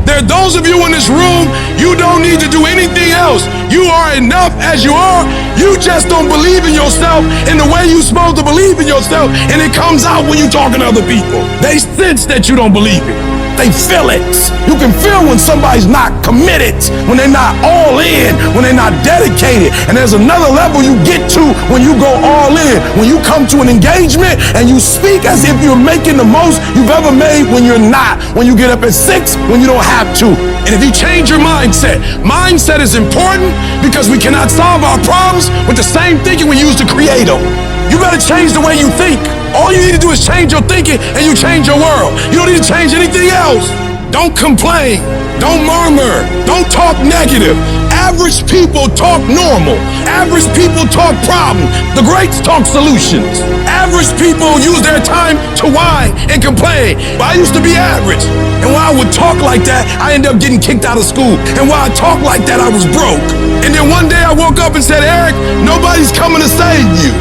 There are those of you in this room, you don't need to do anything else. You are enough as you are. You just don't believe in yourself in the way you're supposed to believe in yourself, and it comes out when you're talking to other people. They sense that you don't believe it. They feel it. You can feel when somebody's not committed, when they're not all in, when they're not dedicated. And there's another level you get to when you go all in. When you come to an engagement and you speak as if you're making the most you've ever made when you're not. When you get up at 6, when you don't have to. And if you change your mindset, mindset is important because we cannot solve our problems with the same thinking we use to create them. You better change the way you think. All you need to do is change your thinking and you change your world. You don't need to change anything else. Don't complain. Don't murmur. Don't talk negative. Average people talk normal. Average people talk problem. The greats talk solutions. Average people use their time to whine and complain. But I used to be average. And while I would talk like that, I ended up getting kicked out of school. And while I talked like that, I was broke. And then one day I woke up and said, Eric, nobody's coming to save you.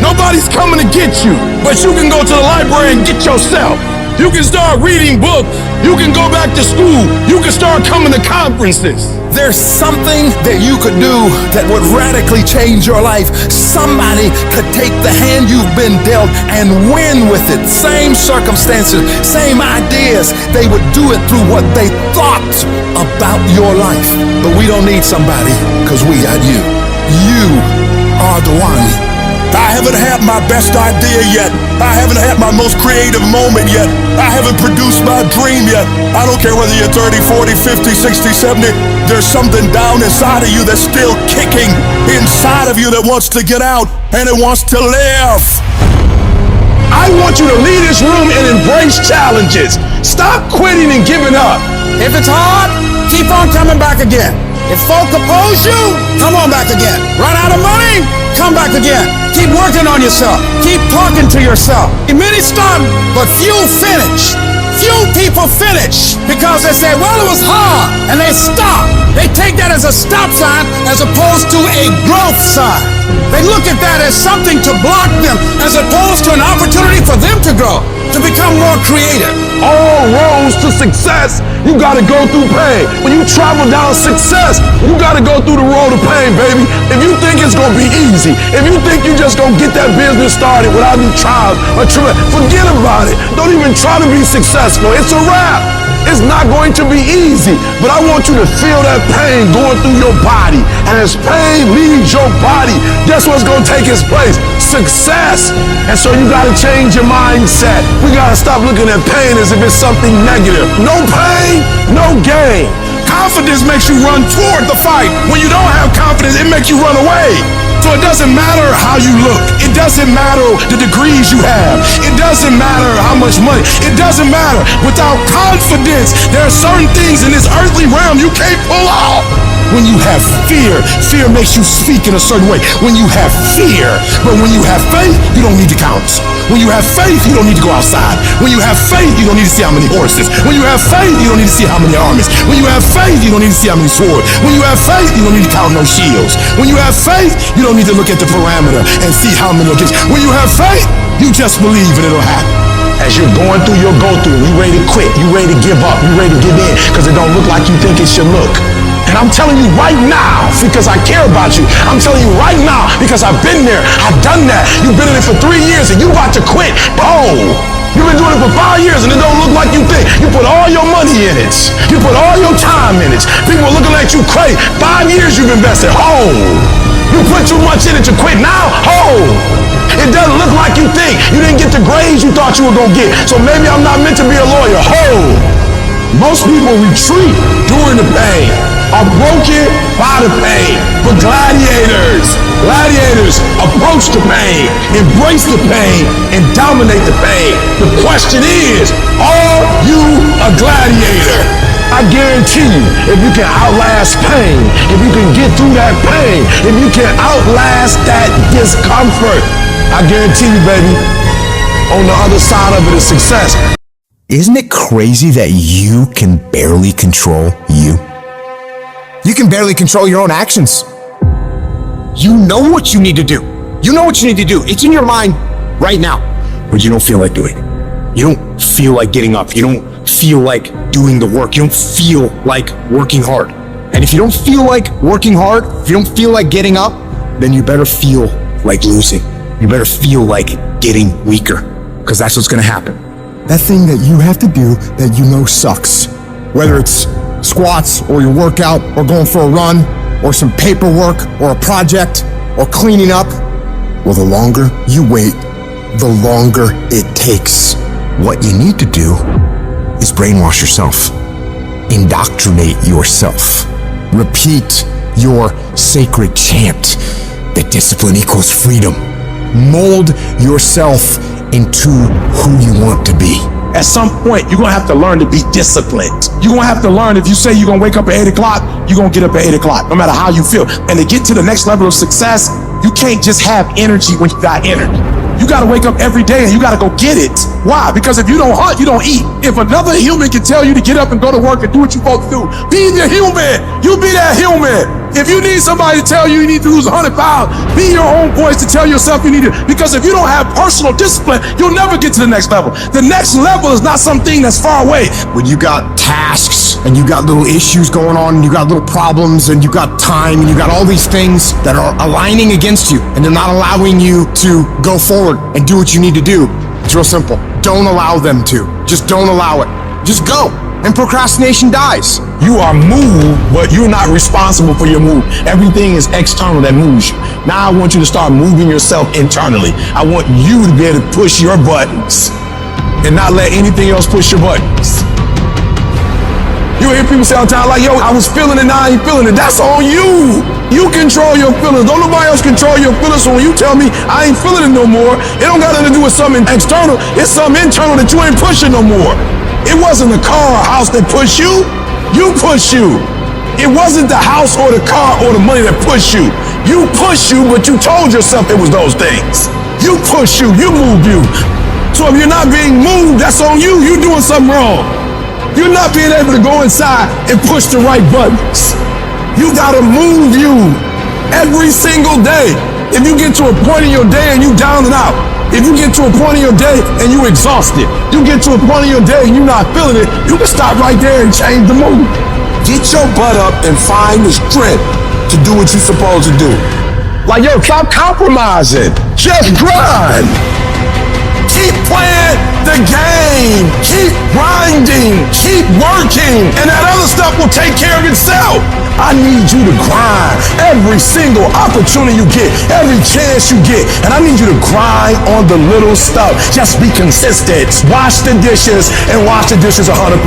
Nobody's coming to get you, but you can go to the library and get yourself. You can start reading books. You can go back to school. You can start coming to conferences. There's something that you could do that would radically change your life. Somebody could take the hand you've been dealt and win with it. Same circumstances, same ideas. They would do it through what they thought about your life. But we don't need somebody because we got you. You are the one. I haven't had my best idea yet. I haven't had my most creative moment yet. I haven't produced my dream yet. I don't care whether you're 30, 40, 50, 60, 70. There's something down inside of you that's still kicking inside of you that wants to get out and it wants to live. I want you to leave this room and embrace challenges. Stop quitting and giving up. If it's hard, keep on coming back again. If folk oppose you, come on back again. Run out of money? Come back again. Keep working on yourself. Keep talking to yourself. Many start, but few finish. Few people finish because they say, well, it was hard, and they stop. They take that as a stop sign as opposed to a growth sign. They look at that as something to block them as opposed to an opportunity for them to grow, to become more creative. All roads to success, you gotta go through pain. When you travel down success, you gotta go through the road of pain, baby. If you think it's gonna be easy, if you think you just gonna get that business started without any trials or tribulations, forget about it. Don't even try to be successful. It's a wrap. It's not going to be easy, but I want you to feel that pain going through your body. And as pain leaves your body, guess what's going to take its place? Success. And so you got to change your mindset. We got to stop looking at pain as if it's something negative. No pain, no gain. Confidence makes you run toward the fight. When you don't have confidence, it makes you run away. So it doesn't matter how you look. It doesn't matter the degrees you have. It doesn't matter how much money. It doesn't matter. Without confidence, there are certain things in this earthly realm you can't pull off. When you have fear, fear makes you speak in a certain way. When you have fear, but when you have faith, you don't need to count. When you have faith, you don't need to go outside. When you have faith, you don't need to see how many horses. When you have faith, you don't need to see how many armies. When you have faith, you don't need to see how many swords. When you have faith, you don't need to count no shields. When you have faith, you don't need to look at the parameter and see how many against. When you have faith, you just believe and it'll happen. As you're going through your go-through, you ready to quit, you ready to give up, you ready to give in, because it don't look like you think it should look. And I'm telling you right now, because I care about you. I'm telling you right now, because I've been there, I've done that. You've been in it for 3 years and you about to quit. Oh, you've been doing it for 5 years and it don't look like you think. You put all your money in it. You put all your time in it. People are looking at you crazy. 5 years you've invested. Oh, you put too much in it to quit now. Oh, it doesn't look like you think. You didn't get the grades you thought you were going to get. So maybe I'm not meant to be a lawyer. Oh, most people retreat during the pain, are broken by the pain. But gladiators approach the pain, embrace the pain, and dominate the pain. The question is, are you a gladiator? I guarantee you, if you can outlast pain, if you can get through that pain, if you can outlast that discomfort, I guarantee you, baby, on the other side of it is success. Isn't it crazy that you can barely control you? You can barely control your own actions. You know what you need to do. You know what you need to do. It's in your mind right now, but you don't feel like doing it. You don't feel like getting up. You don't feel like doing the work. You don't feel like working hard. And if you don't feel like working hard, if you don't feel like getting up, then you better feel like losing. You better feel like getting weaker, because that's what's gonna happen. That thing that you have to do that you know sucks, whether it's squats or your workout or going for a run or some paperwork or a project or cleaning up, well, the longer you wait, the longer it takes. What you need to do is brainwash yourself, indoctrinate yourself, repeat your sacred chant that discipline equals freedom. Mold yourself into who you want to be. At some point, you're gonna have to learn to be disciplined. You're gonna have to learn, if you say you're gonna wake up at 8 o'clock, you're gonna get up at 8 o'clock, no matter how you feel. And to get to the next level of success, you can't just have energy when you got energy. You gotta wake up every day and you gotta go get it. Why? Because if you don't hunt, you don't eat. If another human can tell you to get up and go to work and do what you're supposed to do, be the human. You be that human. If you need somebody to tell you you need to lose 100 pounds, be your own voice to tell yourself you need to. Because if you don't have personal discipline, you'll never get to the next level. The next level is not something that's far away. When you got tasks and you got little issues going on and you got little problems and you got time and you got all these things that are aligning against you and they're not allowing you to go forward and do what you need to do, it's real simple. Don't allow them to. Just don't allow it. Just go. And procrastination dies. You are moved, but you're not responsible for your move. Everything is external that moves you. Now I want you to start moving yourself internally. I want you to be able to push your buttons and not let anything else push your buttons. You hear people say all the time like, yo, I was feeling it, now I ain't feeling it. That's on you. You control your feelings. Don't nobody else control your feelings. So when you tell me I ain't feeling it no more, it don't got nothing to do with something external. It's something internal that you ain't pushing no more. It wasn't the car or house that pushed you. You push you. It wasn't the house or the car or the money that pushed you. You push you, but you told yourself it was those things. You push you, you move you. So if you're not being moved, that's on you. You're doing something wrong. You're not being able to go inside and push the right buttons. You gotta move you every single day. If you get to a point in your day and you down and out, if you get to a point in your day and you exhausted, you get to a point in your day and you're not feeling it, you can stop right there and change the mood. Get your butt up and find the strength to do what you're supposed to do. Like, yo, stop compromising. Just grind. Keep playing the game. Keep grinding. Keep working. And that other stuff will take care of itself. I need you to grind every single opportunity you get, every chance you get. And I need you to grind on the little stuff. Just be consistent. Wash the dishes and wash the dishes 100%.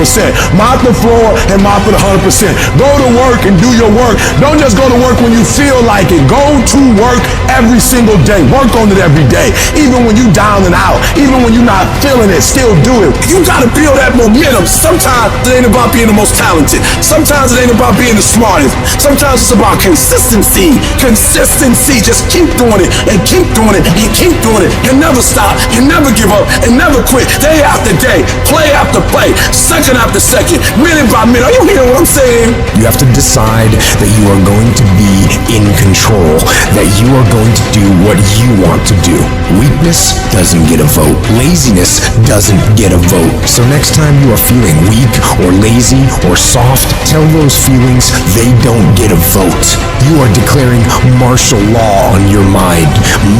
Mop the floor and mop it 100%. Go to work and do your work. Don't just go to work when you feel like it. Go to work every single day. Work on it every day. Even when you down and out, even when you're not feeling it, still do it. You gotta feel that momentum. Sometimes it ain't about being the most talented. Sometimes it ain't about being the smartest. Sometimes it's about consistency. Consistency. Just keep doing it and keep doing it and keep doing it. And never stop. And never give up. And never quit. Day after day. Play after play. Second after second. Minute by minute. Are you hearing what I'm saying? You have to decide that you are going to be in control. That you are going to do what you want to do. Weakness doesn't get a vote. Laziness doesn't get a vote. So next time you are feeling weak or lazy or soft, tell those feelings they don't get a vote. You are declaring martial law on your mind.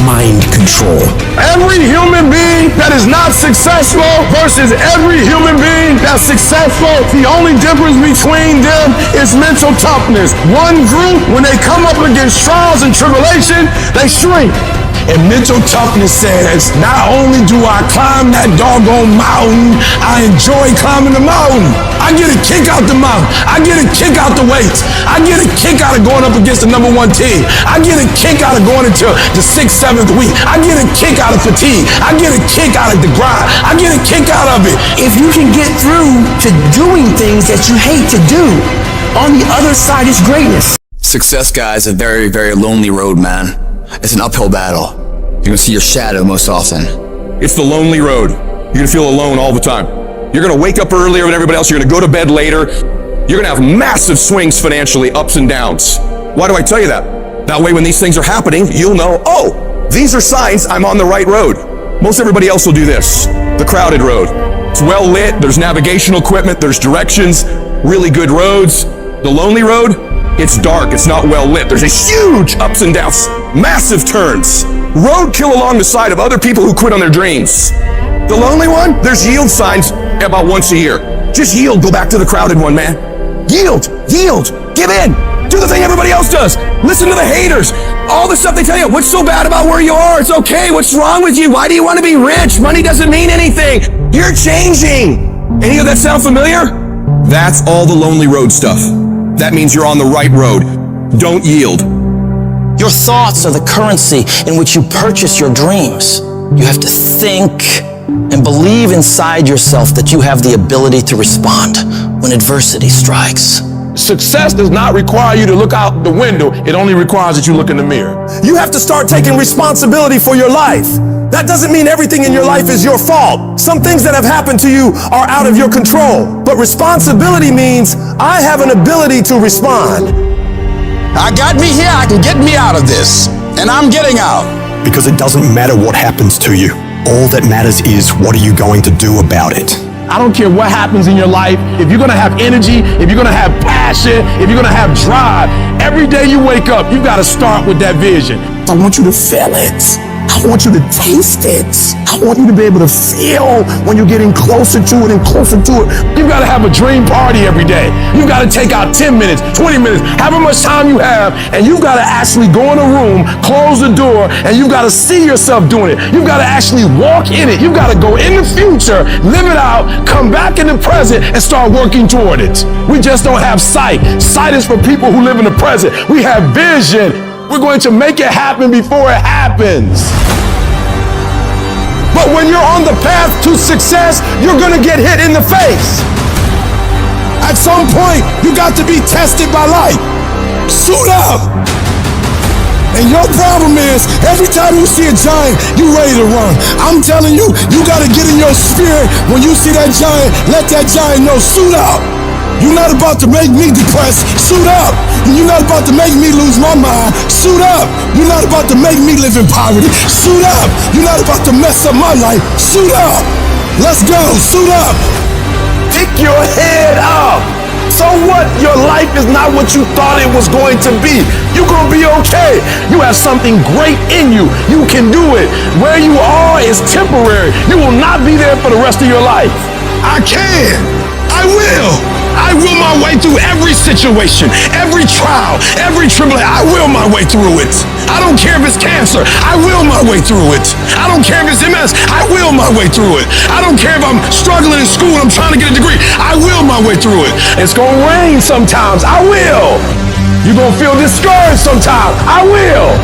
Mind control. Every human being that is not successful versus every human being that's successful, the only difference between them is mental toughness. One group, when they come up against trials and tribulation, they shrink. And mental toughness says, not only do I climb that doggone mountain, I enjoy climbing the mountain. I get a kick out the mountain. I get a kick out the weights. I get a kick out of going up against the #1 team. I get a kick out of going into the 6th, 7th week. I get a kick out of fatigue. I get a kick out of the grind. I get a kick out of it. If you can get through to doing things that you hate to do, on the other side is greatness. Success, guys, is a very, very lonely road, man. It's an uphill battle. You're gonna see your shadow most often. It's the lonely road. You're gonna feel alone all the time. You're gonna wake up earlier than everybody else. You're gonna go to bed later. You're gonna have massive swings financially, ups and downs. Why do I tell you that? That way when these things are happening, you'll know, oh, these are signs I'm on the right road. Most everybody else will do this. The crowded road. It's well lit, there's navigational equipment, there's directions, really good roads. The lonely road, it's dark, it's not well lit. There's a huge ups and downs, massive turns. Roadkill along the side of other people who quit on their dreams. The lonely one, there's yield signs about once a year. Just yield, go back to the crowded one, man. Yield, give in. Do the thing everybody else does. Listen to the haters. All the stuff they tell you. What's so bad about where you are? It's okay. What's wrong with you? Why do you want to be rich? Money doesn't mean anything. You're changing. Any of that sound familiar? That's all the lonely road stuff. That means you're on the right road. Don't yield. Your thoughts are the currency in which you purchase your dreams. You have to think and believe inside yourself that you have the ability to respond when adversity strikes. Success does not require you to look out the window. It only requires that you look in the mirror. You have to start taking responsibility for your life. That doesn't mean everything in your life is your fault. Some things that have happened to you are out of your control. But responsibility means I have an ability to respond. I got me here, I can get me out of this. And I'm getting out. Because it doesn't matter what happens to you. All that matters is what are you going to do about it. I don't care what happens in your life. If you're gonna have energy, if you're gonna have passion, if you're gonna have drive, every day you wake up, you gotta start with that vision. I want you to feel it. I want you to taste it. I want you to be able to feel when you're getting closer to it and closer to it. You gotta have a dream party every day. You gotta take out 10 minutes, 20 minutes, however much time you have, and you gotta actually go in a room, close the door, and you gotta see yourself doing it. You gotta actually walk in it. You gotta go in the future, live it out, come back in the present, and start working toward it. We just don't have sight. Sight is for people who live in the present. We have vision. We're going to make it happen before it happens. But when you're on the path to success, you're gonna get hit in the face. At some point, you got to be tested by life. Suit up. And your problem is, every time you see a giant, you ready to run. I'm telling you, you gotta get in your spirit. When you see that giant, let that giant know, suit up. You're not about to make me depressed, suit up. You're not about to make me lose my mind, suit up. You're not about to make me live in poverty, suit up. You're not about to mess up my life, suit up. Let's go, suit up. Pick your head up. So what? Your life is not what you thought it was going to be. You're gonna be okay. You have something great in you. You can do it. Where you are is temporary. You will not be there for the rest of your life. I can. I will. I will my way through every situation, every trial, every tribulation. I will my way through it. I don't care if it's cancer. I will my way through it. I don't care if it's MS. I will my way through it. I don't care if I'm struggling in school and I'm trying to get a degree. I will my way through it. It's gonna rain sometimes. I will. You're gonna feel discouraged sometimes. I will.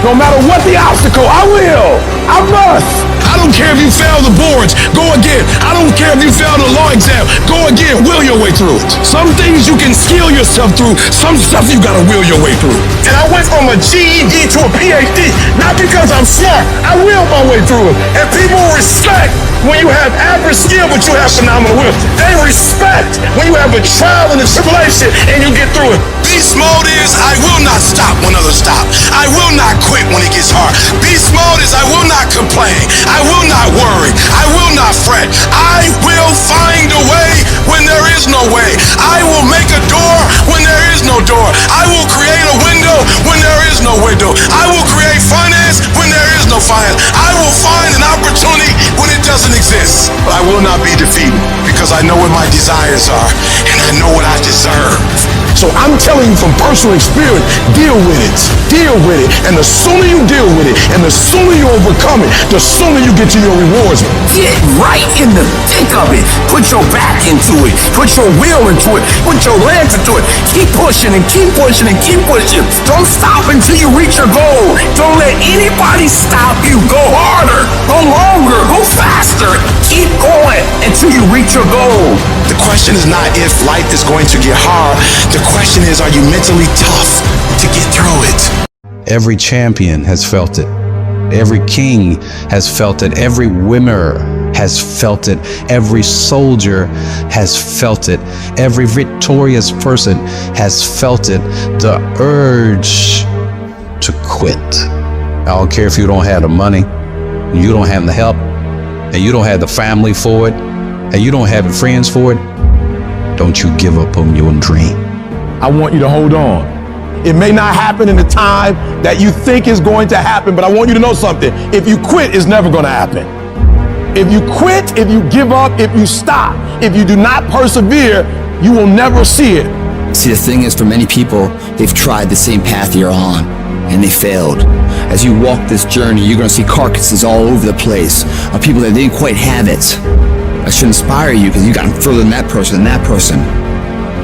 No matter what the obstacle, I will. I must. I don't care if you fail the boards, go again. I don't care if you fail the law exam, go again. Will your way through it. Some things you can skill yourself through, some stuff you gotta will your way through. And I went from a GED to a PhD, not because I'm smart. I will my way through it. And people respect when you have average skill, but you have phenomenal will. They respect when you have a trial and a tribulation and you get through it. Beast mode is I will not stop when others stop. I will not quit when it gets hard. Beast mode is I will not complain. I will not worry. I will not fret. I will find a way when there is no way. I will make a door when there is no door. I will create a window when there is no window. I will create finance when there is no finance. I will find an opportunity when it doesn't exist. But I will not be defeated because I know what my desires are and I know what I deserve. So I'm telling you from personal experience, deal with it. Deal with it. And the sooner you deal with it, and the sooner you overcome it, the sooner you get to your rewards. Get right in the thick of it. Put your back into it. Put your will into it. Put your legs into it. Keep pushing and keep pushing and keep pushing. Don't stop until you reach your goal. Don't let anybody stop you. Go harder. Go longer. Go faster. Keep going until you reach your goal. The question is not if life is going to get hard. The question is, are you mentally tough to get through it? Every champion has felt it. Every king has felt it. Every winner has felt it. Every soldier has felt it. Every victorious person has felt it. The urge to quit. I don't care if you don't have the money, you don't have the help, and you don't have the family for it, and you don't have the friends for it. Don't you give up on your dream. I want you to hold on. It may not happen in the time that you think is going to happen, but I want you to know something. If you quit, it's never going to happen. If you quit, if you give up, if you stop, if you do not persevere, you will never see it. See, the thing is, for many people, they've tried the same path you're on, and they failed. As you walk this journey, you're going to see carcasses all over the place of people that didn't quite have it. That should inspire you because you got further than that person and that person.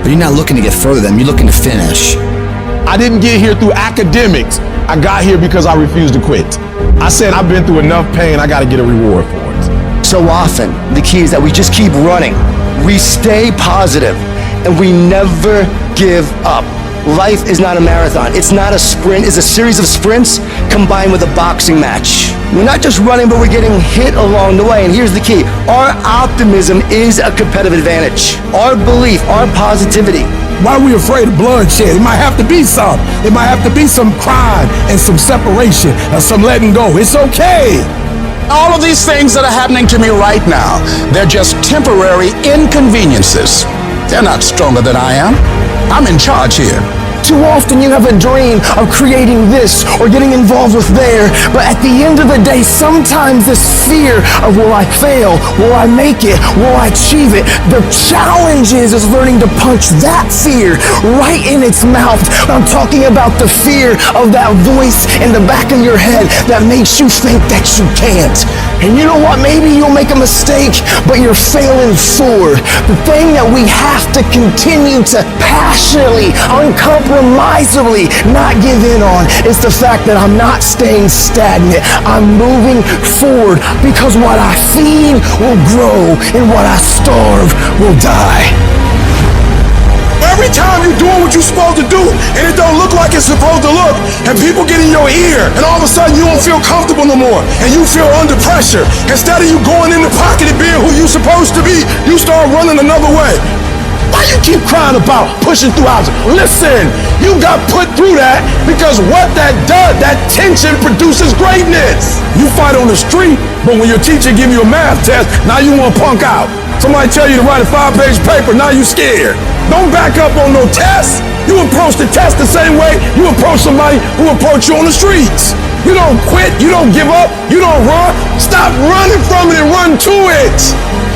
But you're not looking to get further than them, you're looking to finish. I didn't get here through academics. I got here because I refused to quit. I said, I've been through enough pain, I got to get a reward for it. So often, the key is that we just keep running. We stay positive, and we never give up. Life is not a marathon. It's not a sprint. It's a series of sprints combined with a boxing match. We're not just running, but we're getting hit along the way. And here's the key. Our optimism is a competitive advantage. Our belief, our positivity. Why are we afraid of bloodshed? It might have to be some. It might have to be some crime and some separation and some letting go. It's okay. All of these things that are happening to me right now, they're just temporary inconveniences. They're not stronger than I am. I'm in charge here. Too often you have a dream of creating this or getting involved with there, but at the end of the day, sometimes this fear of will I fail, will I make it, will I achieve it, the challenge is learning to punch that fear right in its mouth. I'm talking about the fear of that voice in the back of your head that makes you think that you can't. And you know what? Maybe you'll make a mistake, but you're failing forward. The thing that we have to continue to passionately, uncompromisably not give in on is the fact that I'm not staying stagnant. I'm moving forward because what I feed will grow and what I starve will die. Every time you're doing what you're supposed to do and it don't look like it's supposed to look, and people get in your ear and all of a sudden you don't feel comfortable no more and you feel under pressure, instead of you going in the pocket and being who you're supposed to be, you start running another way. Why you keep crying about pushing through houses? Listen, you got put through that because what that does, that tension produces greatness. You fight on the street, but when your teacher give you a math test, now you want to punk out. Somebody tell you to write a 5-page paper, now you scared. Don't back up on no test. You approach the test the same way you approach somebody who approach you on the streets. You don't quit, you don't give up, you don't run. Stop running from it and run to it.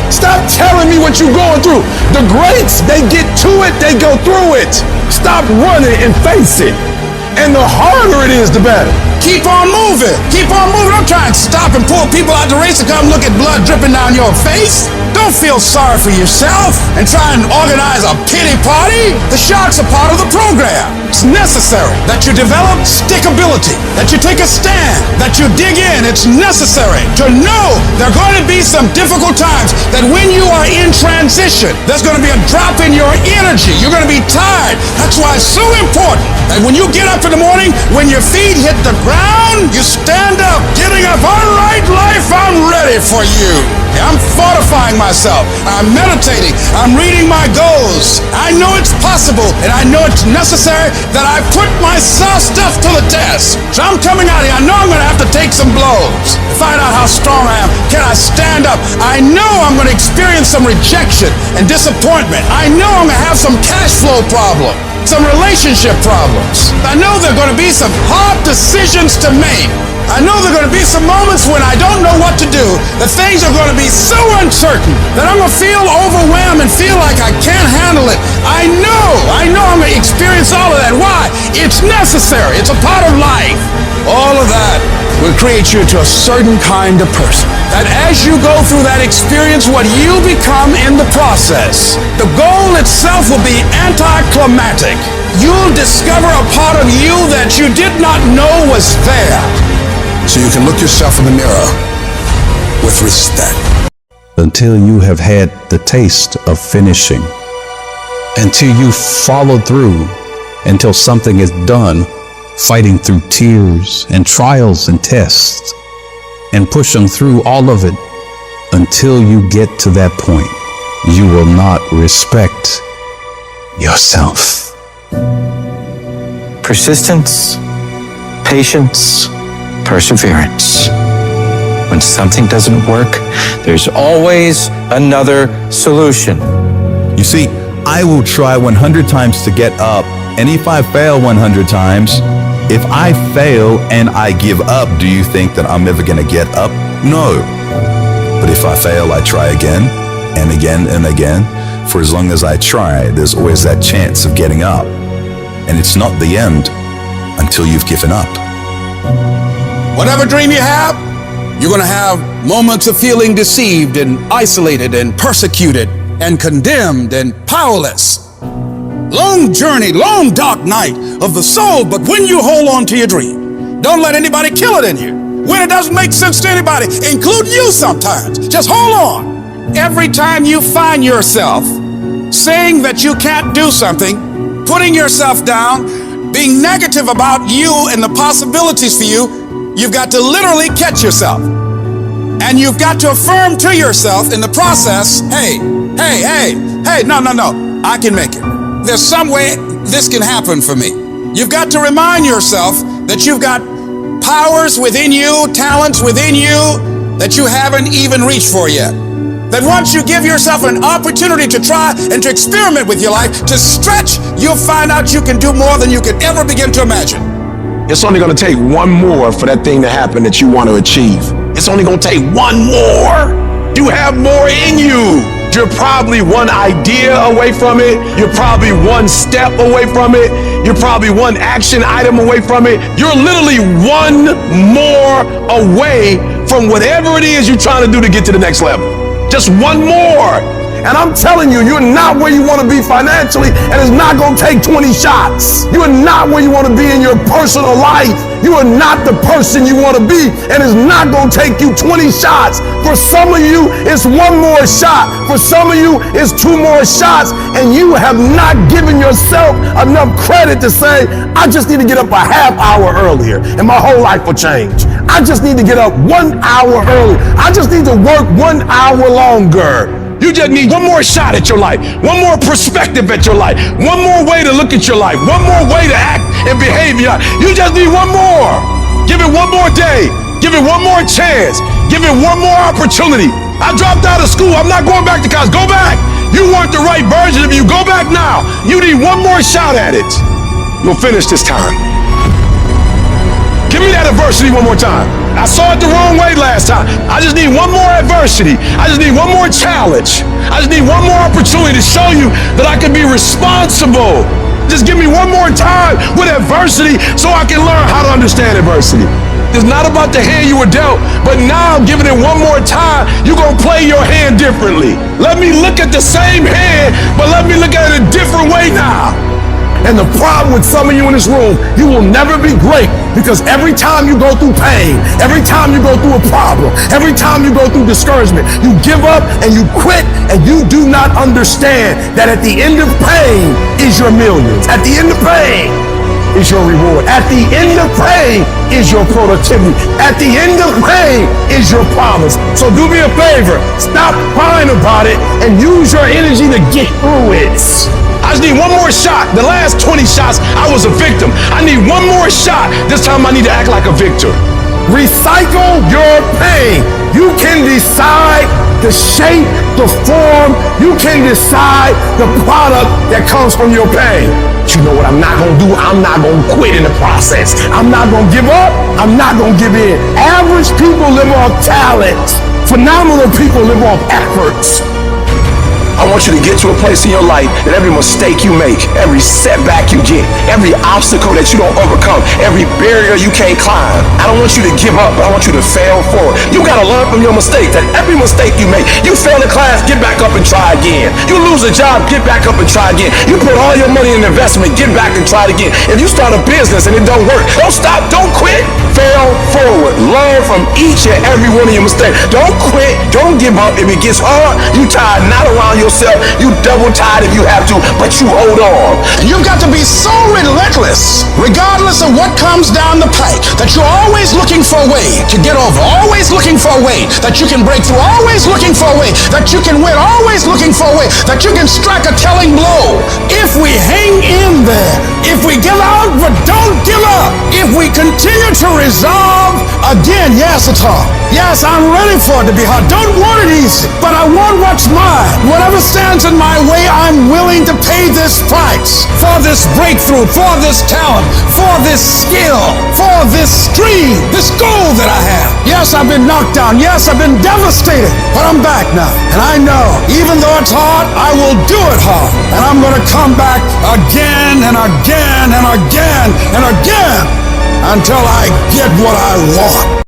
Stop telling me what you're going through. The greats, they get to it, they go through it. Stop running and face it. And the harder it is, the better. Keep on moving. Keep on moving. Don't try and stop and pull people out the race to come look at blood dripping down your face. Don't feel sorry for yourself and try and organize a pity party. The sharks are part of the program. It's necessary that you develop stickability, that you take a stand, that you dig in. It's necessary to know there are going to be some difficult times, that when you are in transition, there's going to be a drop in your energy. You're going to be tired. That's why it's so important that when you get up in the morning, when your feet hit the ground, you stand up, getting up. All right, life, I'm ready for you. I'm fortifying myself. I'm meditating. I'm reading my goals. I know it's possible, and I know it's necessary that I put my stuff to the test. So I'm coming out here. I know I'm going to have to take some blows to find out how strong I am. Can I stand up? I know I'm going to experience some rejection and disappointment. I know I'm going to have some cash flow problems, some relationship problems. I know there are going to be some hard decisions to make. I know there are going to be some moments when I don't know what to do, that things are going to be so uncertain that I'm going to feel overwhelmed and feel like I can't handle it. I know I'm going to experience all of that. Why? It's necessary. It's a part of life. All of that will create you into a certain kind of person. That as you go through that experience, what you become in the process, the goal itself will be anticlimactic. You'll discover a part of you that you did not know was there. So you can look yourself in the mirror with respect. Until you have had the taste of finishing. Until you follow through. Until something is done. Fighting through tears and trials and tests. And pushing through all of it. Until you get to that point. You will not respect yourself. Persistence, patience, perseverance. When something doesn't work, there's always another solution. You see, I will try 100 times to get up, and if I fail 100 times, if I fail and I give up, do you think that I'm ever going to get up? No. But if I fail, I try again and again and again. For as long as I try, there's always that chance of getting up. And it's not the end until you've given up. Whatever dream you have, you're going to have moments of feeling deceived and isolated and persecuted and condemned and powerless. Long journey, long dark night of the soul, but when you hold on to your dream, don't let anybody kill it in you. When it doesn't make sense to anybody, including you sometimes, just hold on. Every time you find yourself saying that you can't do something, putting yourself down, being negative about you and the possibilities for you, you've got to literally catch yourself. And you've got to affirm to yourself in the process, hey, no, I can make it. There's some way this can happen for me. You've got to remind yourself that you've got powers within you, talents within you that you haven't even reached for yet. That once you give yourself an opportunity to try and to experiment with your life, to stretch, you'll find out you can do more than you could ever begin to imagine. It's only going to take one more for that thing to happen that you want to achieve. It's only going to take one more. You have more in you. You're probably one idea away from it. You're probably one step away from it. You're probably one action item away from it. You're literally one more away from whatever it is you're trying to do to get to the next level. Just one more. And I'm telling you, you're not where you want to be financially, and it's not going to take 20 shots. You are not where you want to be in your personal life. You are not the person you want to be, and it's not going to take you 20 shots. For some of you, it's one more shot. For some of you, it's two more shots, and you have not given yourself enough credit to say, I just need to get up a half hour earlier, and my whole life will change. I just need to get up 1 hour earlier. I just need to work 1 hour longer. You just need one more shot at your life, one more perspective at your life, one more way to look at your life, one more way to act and behave. You just need one more. Give it one more day. Give it one more chance. Give it one more opportunity. I dropped out of school. I'm not going back to college. Go back. You weren't the right version of you. Go back now. You need one more shot at it. You'll finish this time. Give me that adversity one more time. I saw it the wrong way last time. I just need one more adversity. I just need one more challenge. I just need one more opportunity to show you that I can be responsible. Just give me one more time with adversity so I can learn how to understand adversity. It's not about the hand you were dealt, but now I'm giving it one more time. You're going to play your hand differently. Let me look at the same hand, but let me look at it a different way now. And the problem with some of you in this room, you will never be great because every time you go through pain, every time you go through a problem, every time you go through discouragement, you give up and you quit and you do not understand that at the end of pain is your millions. At the end of pain is your reward. At the end of pain is your productivity. At the end of pain is your promise. So do me a favor, stop crying about it and use your energy to get through it. I just need one more shot. The last 20 shots, I was a victim. I need one more shot. This time I need to act like a victor. Recycle your pain. You can decide the shape, the form. You can decide the product that comes from your pain. But you know what I'm not going to do? I'm not going to quit in the process. I'm not going to give up. I'm not going to give in. Average people live off talent. Phenomenal people live off efforts. I want you to get to a place in your life that every mistake you make, every setback you get, every obstacle that you don't overcome, every barrier you can't climb, I don't want you to give up, but I want you to fail forward. You gotta learn from your mistake, that every mistake you make, you fail in class, get back up and try again. You lose a job, get back up and try again. You put all your money in investment, get back and try it again. If you start a business and it don't work, don't stop, don't quit. Fail forward. Learn from each and every one of your mistakes. Don't quit, don't give up. If it gets hard, you tired, not around yourself, you double tired if you have to, but you hold on. You've got to be so relentless, regardless of what comes down the pike, that you're always looking for a way to get over, always looking for a way that you can break through, always looking for a way that you can win, always looking for a way that you can strike a telling blow. If we hang in there, if we give out but don't give up, if we continue to resolve, again, yes, it's hard. Yes, I'm ready for it to be hard. Don't want it easy, but I want what's mine. Whatever stands in my way, I'm willing to pay this price for this breakthrough, for this talent, for this skill, for this dream, this goal that I have. Yes, I've been knocked down. Yes, I've been devastated, but I'm back now. And I know, even though it's hard, I will do it hard. And I'm going to come back again and again and again and again until I get what I want.